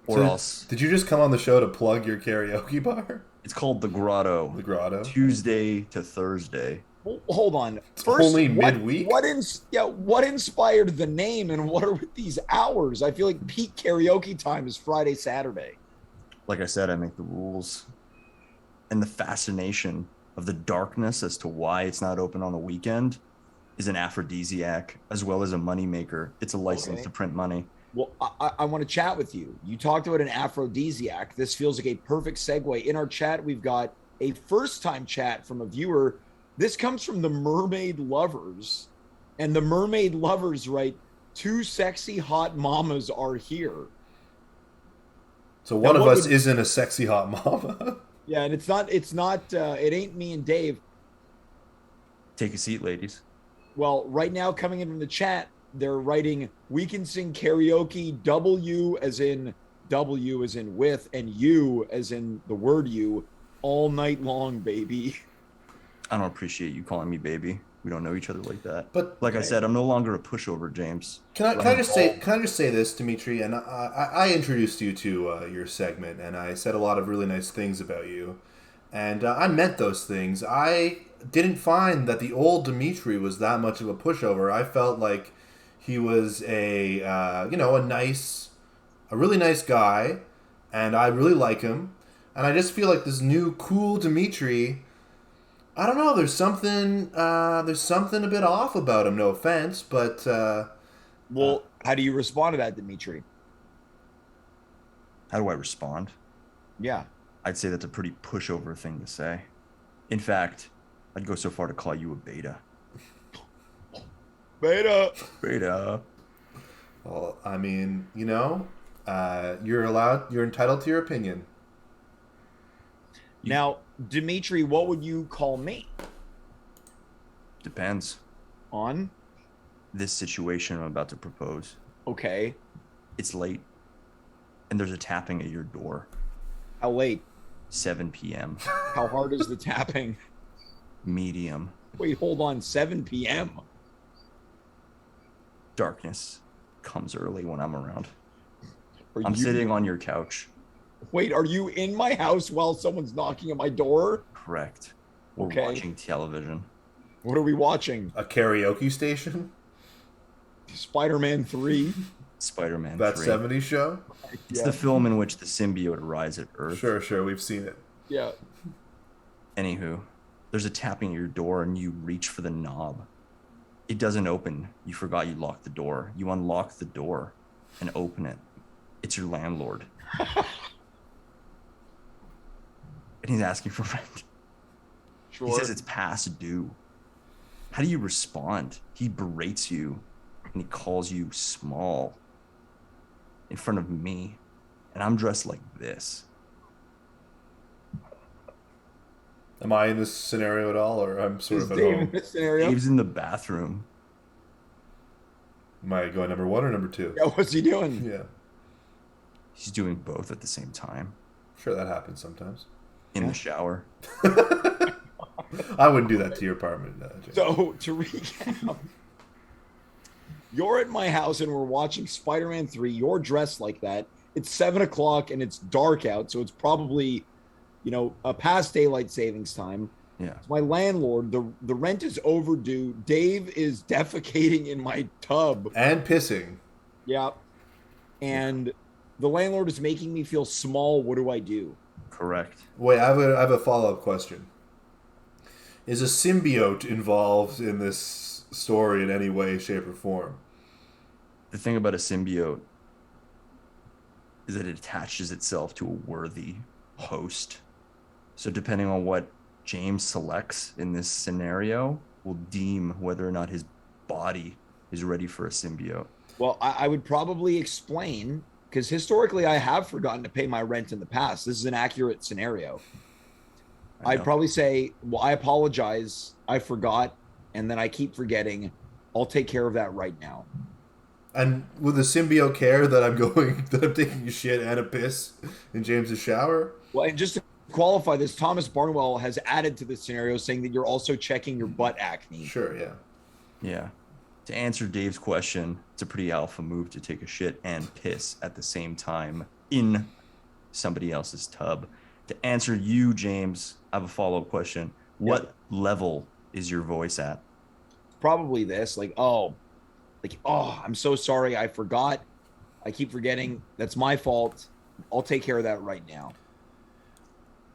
Or else.
Did you just come on the show to plug your karaoke bar?
It's called The Grotto.
The Grotto.
Tuesday to Thursday.
Well, hold on.
It's only midweek?
What inspired the name, and what are with these hours? I feel like peak karaoke time is Friday, Saturday.
Like I said, I make the rules. And the fascination of the darkness as to why it's not open on the weekend is an aphrodisiac as well as a moneymaker. It's a license to print money.
Well, I want to chat with you. You talked about an aphrodisiac. This feels like a perfect segue. In our chat, we've got a first-time chat from a viewer. This comes from the Mermaid Lovers. And the Mermaid Lovers write, 2 sexy hot mamas are here.
So one of us isn't a sexy hot mama.
Yeah, and it ain't me and Dave.
Take a seat, ladies.
Well, right now, coming in from the chat, they're writing, we can sing karaoke, W as in with, and you as in the word you, all night long, baby.
I don't appreciate you calling me baby. We don't know each other like that.
But
like I said, I'm no longer a pushover, James.
Can I just say this, Dimitri? And I introduced you to your segment, and I said a lot of really nice things about you, and I meant those things. I didn't find that the old Dimitri was that much of a pushover. I felt like he was a really nice guy, and I really like him. And I just feel like this new cool Dimitri, I don't know. There's something a bit off about him. No offense, but
well, how do you respond to that, Dimitri?
How do I respond?
Yeah,
I'd say that's a pretty pushover thing to say. In fact, I'd go so far to call you a beta. Beta.
Well, I mean, you're entitled to your opinion.
Now, Dimitri, what would you call me?
Depends.
On?
This situation I'm about to propose.
Okay.
It's late, and there's a tapping at your door.
How late?
7 p.m.
How hard is the tapping?
Medium.
Wait, hold on. 7 p.m.
Darkness comes early when I'm around.
I'm
sitting on your couch.
Wait, are you in my house while someone's knocking at my door?
Correct. We're
Okay.
watching television.
What are we watching?
A karaoke station?
Spider-Man 3.
Spider-Man
That
3.
70s show?
It's the film in which the symbiote arrives at Earth.
Sure, we've seen it.
Yeah.
Anywho, there's a tapping at your door and you reach for the knob. It doesn't open. You forgot you locked the door. You unlock the door and open it. It's your landlord. And he's asking for rent.
Sure.
He says it's past due. How do you respond? He berates you and he calls you small in front of me. And I'm dressed like this.
Am I in this scenario at all, or I'm sort
Is
of at
Dave in
home?
this scenario?
Dave's in the bathroom.
Am I going number 1 or number 2?
Yeah, what's he doing?
Yeah.
He's doing both at the same time.
Sure, that happens sometimes.
In the shower.
I wouldn't do that to your apartment, James.
So, to recap, you're at my house and we're watching Spider-Man 3. You're dressed like that. It's 7 o'clock and it's dark out, so it's probably, a past daylight savings time.
Yeah.
It's my landlord. The rent is overdue. Dave is defecating in my tub.
And pissing.
Yeah. And the landlord is making me feel small. What do I do?
Correct.
Wait, I have a follow-up question. Is a symbiote involved in this story in any way, shape, or form?
The thing about a symbiote is that it attaches itself to a worthy host. So depending on what James selects in this scenario will deem whether or not his body is ready for a symbiote.
Well, I would probably explain, because historically I have forgotten to pay my rent in the past. This is an accurate scenario. I'd probably say, well, I apologize. I forgot. And then I keep forgetting. I'll take care of that right now.
And with the symbiote care that I'm taking a shit and a piss in James's shower?
Well, and just to qualify this, Thomas Barnwell has added to this scenario saying that you're also checking your butt acne.
Sure, yeah.
Yeah. To answer Dave's question, it's a pretty alpha move to take a shit and piss at the same time in somebody else's tub. To answer you, James, I have a follow-up question. What level is your voice at?
Probably this, I'm so sorry. I forgot. I keep forgetting. That's my fault. I'll take care of that right now.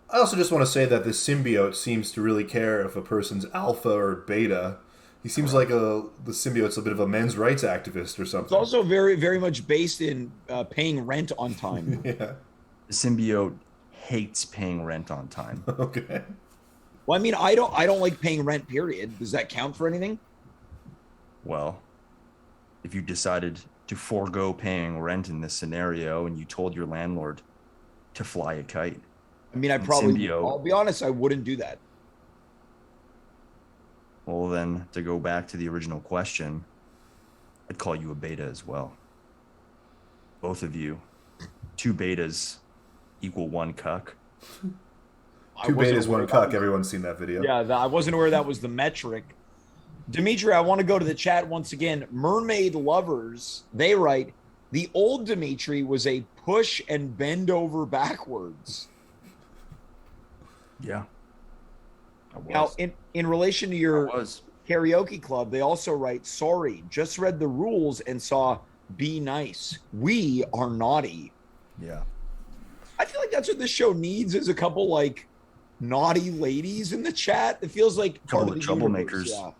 I also just want to say that this symbiote seems to really care if a person's alpha or beta. He seems like the symbiote's a bit of a men's rights activist or something.
It's also very, very much based in paying rent on time.
Yeah.
The symbiote hates paying rent on time.
Okay.
Well, I mean, I don't like paying rent, period. Does that count for anything?
Well, if you decided to forego paying rent in this scenario and you told your landlord to fly a kite.
I mean, I'll be honest, I wouldn't do that.
Well, then, to go back to the original question, I'd call you a beta as well. Both of you. 2 betas equal 1 cuck.
2 betas, 1 cuck. Everyone's seen that video.
Yeah, I wasn't aware that was the metric. Dimitri, I want to go to the chat once again. Mermaid Lovers, they write, the old Dimitri was a push and bend over backwards.
Yeah.
Now, in relation to your karaoke club, they also write, sorry, just read the rules and saw be nice. We are naughty.
Yeah.
I feel like that's what this show needs, is a couple naughty ladies in the chat. It feels like
A couple
part
of
the
troublemakers.
universe, yeah.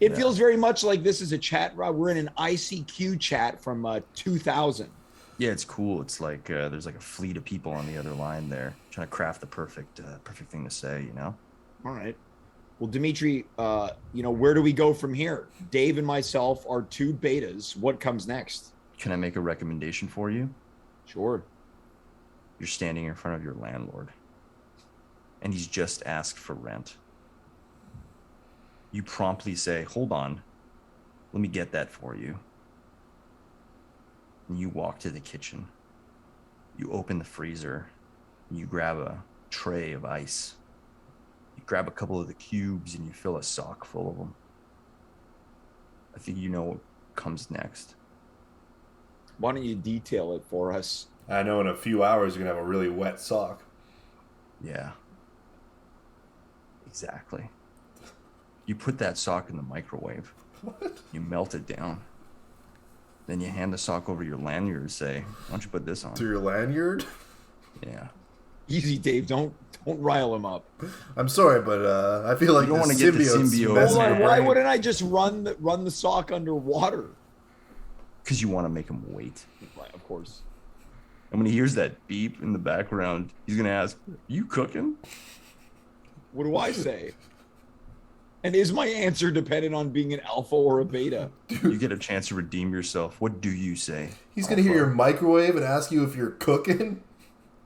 It feels very much like this is a chat. We're in an ICQ chat from 2000.
Yeah, it's cool. It's like there's like a fleet of people on the other line there trying to craft the perfect thing to say,
All right. Well, Dimitri, where do we go from here? Dave and myself are 2 betas. What comes next?
Can I make a recommendation for you?
Sure.
You're standing in front of your landlord, and he's just asked for rent. You promptly say, hold on, let me get that for you. And you walk to the kitchen. You open the freezer. And you grab a tray of ice. You grab a couple of the cubes and you fill a sock full of them. I think you know what comes next.
Why don't you detail it for us?
I know in a few hours you're going to have a really wet sock.
Yeah. Exactly. You put that sock in the microwave.
What?
You melt it down. Then you hand the sock over to your lanyard and say, why don't you put this on?
To your lanyard?
Yeah.
Easy, Dave. Don't rile him up.
I'm sorry, but I feel like
You don't
the
wanna get the
symbiote's
symbiote.
messing
Hold on,
your
why
brain.
wouldn't I just run the sock underwater?
Because you want to make him wait.
Right, of course.
And when he hears that beep in the background, he's going to ask, you cooking?
What do I say? And is my answer dependent on being an alpha or a beta?
You get a chance to redeem yourself. What do you say?
He's going to hear your microwave and ask you if you're cooking?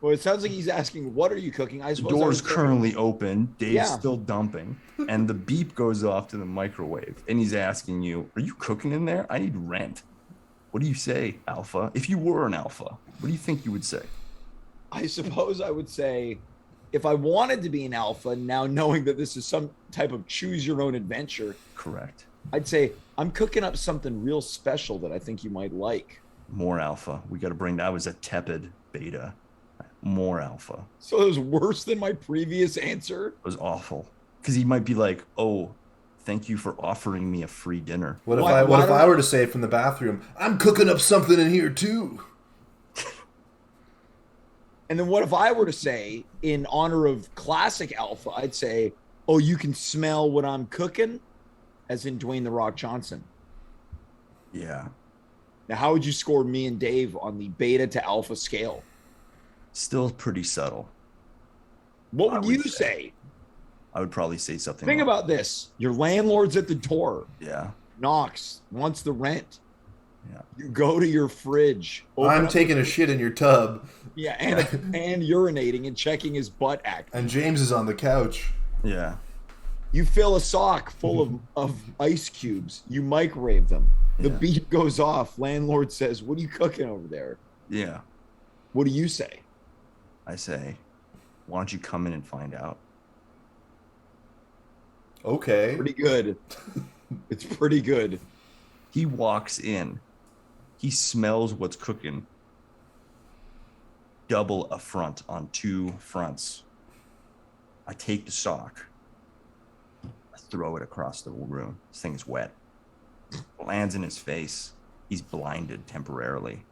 Well, it sounds like he's asking, what are you cooking? I
The
suppose I
door's
would say-
currently open. Dave's
Yeah.
still dumping. And the beep goes off to the microwave. And he's asking you, are you cooking in there? I need rent. What do you say, alpha? If you were an alpha, what do you think you would say?
I suppose I would say, if I wanted to be an alpha, now knowing that this is some type of choose your own adventure,
Correct.
I'd say, I'm cooking up something real special that I think you might like.
More alpha. We got to bring that was a tepid beta. More alpha.
So it was worse than my previous answer.
It was awful. Because he might be like, oh, thank you for offering me a free dinner.
What if
Why
I
don't-
were to say from the bathroom, I'm cooking up something in here too?
And then what if I were to say, in honor of classic alpha, I'd say, oh, you can smell what I'm cooking, as in Dwayne The Rock Johnson.
Yeah.
Now, how would you score me and Dave on the beta to alpha scale?
Still pretty subtle.
What
I
would
would
you
say.
say?
I would probably say something
Think
like,
about this. Your landlord's at the door,
yeah.
knocks, wants the rent.
Yeah.
You go to your fridge. open
I'm
up-
taking a shit in your tub,
Yeah, and urinating and checking his butt act.
and James is on the couch.
Yeah.
You fill a sock full of ice cubes. You microwave them. The
Yeah.
beep goes off. Landlord says, what are you cooking over there?
Yeah.
What do you say?
I say, why don't you come in and find out?
Okay.
Pretty good. It's pretty good.
He walks in. He smells what's cooking. Double affront on two fronts. I take the sock. I throw it across the room. This thing is wet. Lands in his face. He's blinded temporarily.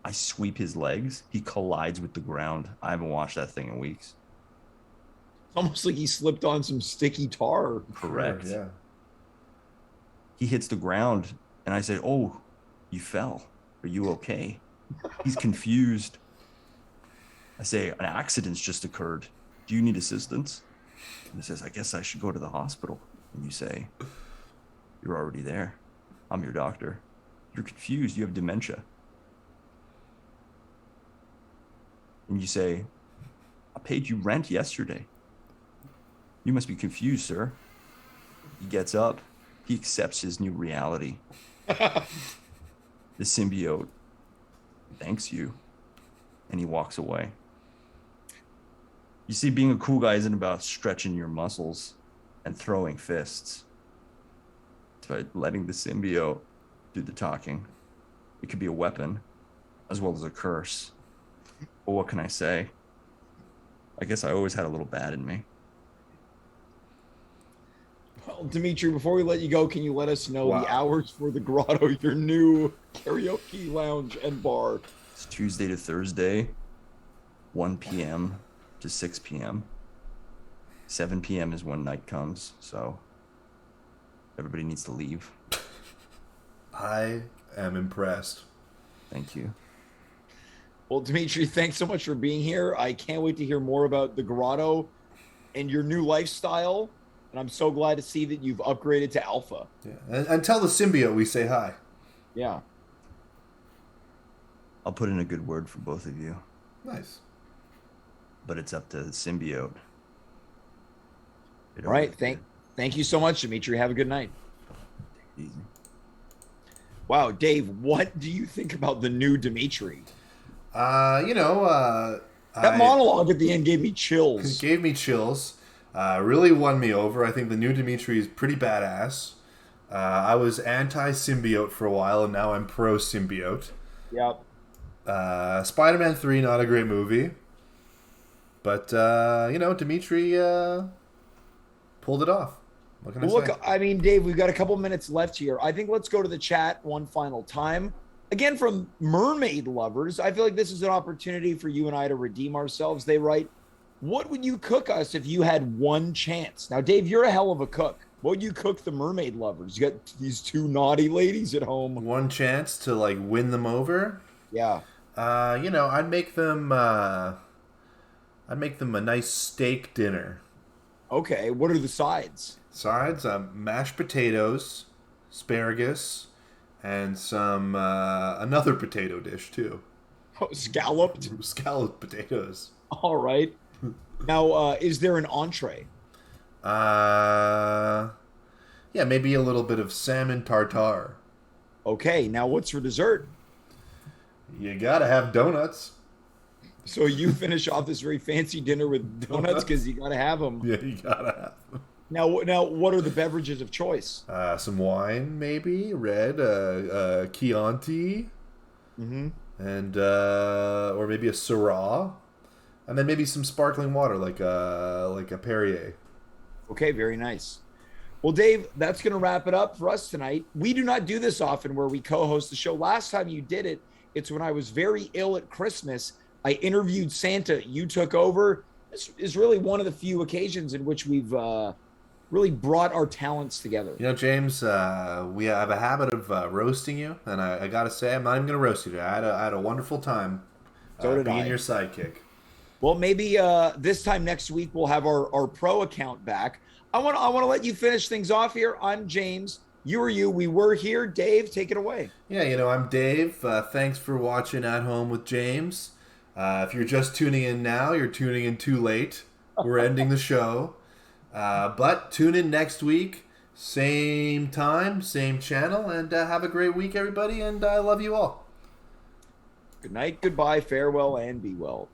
I sweep his legs. He collides with the ground. I haven't washed that thing in weeks.
It's almost like he slipped on some sticky tar.
Correct.
Yeah.
He hits the ground, and I say, oh, you fell. Are you okay? He's confused. I say, an accident's just occurred. Do you need assistance? And he says, I guess I should go to the hospital. And you say, you're already there. I'm your doctor. You're confused. You have dementia. And you say, I paid you rent yesterday. You must be confused, sir. He gets up. He accepts his new reality. The symbiote thanks you, and he walks away. You see, being a cool guy isn't about stretching your muscles and throwing fists. It's about letting the symbiote do the talking. It could be a weapon as well as a curse. But what can I say? I guess I always had a little bad in me.
Well, Dimitri, before we let you go, can you let us know
Wow.
the hours for the Grotto, your new karaoke lounge and bar?
It's Tuesday to Thursday, 1 p.m. to 6 p.m. 7 p.m. is when night comes, so everybody needs to leave.
I am impressed.
Thank you.
Well, Dimitri, thanks so much for being here. I can't wait to hear more about the Grotto and your new lifestyle. And I'm so glad to see that you've upgraded to Alpha.
Yeah. And tell the symbiote we say hi.
Yeah.
I'll put in a good word for both of you,
Nice.
but it's up to the symbiote.
All right. Thank you so much, Dimitri. Have a good night.
Easy.
Wow, Dave, what do you think about the new Dimitri? That monologue at the end gave me chills.
It gave me chills. Really won me over. I think the new Dimitri is pretty badass. I was anti-symbiote for a while, and now I'm pro-symbiote.
Yep.
Spider-Man 3, not a great movie. But, Dimitri pulled it off. What can I say?
Look, I mean, Dave, we've got a couple minutes left here. I think let's go to the chat one final time. Again, from Mermaid Lovers, I feel like this is an opportunity for you and I to redeem ourselves. They write, what would you cook us if you had one chance? Now, Dave, you're a hell of a cook. What would you cook the Mermaid Lovers? You got these two naughty ladies at home.
One chance to, win them over?
Yeah.
I'd make them a nice steak dinner.
Okay, what are the sides?
Sides, mashed potatoes, asparagus, and some another potato dish too.
Oh, scalloped?
Scalloped potatoes.
All right. Now, is there an entree?
Yeah, maybe a little bit of salmon tartare.
Okay, now what's for dessert?
You gotta have donuts.
So you finish off this very fancy dinner with donuts because you gotta have them.
Yeah, you gotta have them.
Now, what are the beverages of choice?
Some wine, maybe red, Chianti, and or maybe a Syrah, and then maybe some sparkling water, like a Perrier.
Okay, very nice. Well, Dave, that's going to wrap it up for us tonight. We do not do this often where we co-host the show. Last time you did it, it's when I was very ill at Christmas. I interviewed Santa. You took over. This is really one of the few occasions in which we've really brought our talents together.
James, we have a habit of roasting you, and I got to say, I'm not even going to roast you today. I had a wonderful time being your sidekick.
Well, maybe this time next week we'll have our pro account back. I want to let you finish things off here. I'm James. You are you. We were here. Dave, take it away.
Yeah, I'm Dave. Thanks for watching At Home with James. If you're just tuning in now, you're tuning in too late. We're ending the show. But tune in next week. Same time, same channel. And have a great week, everybody. And I love you all.
Good night, goodbye, farewell, and be well.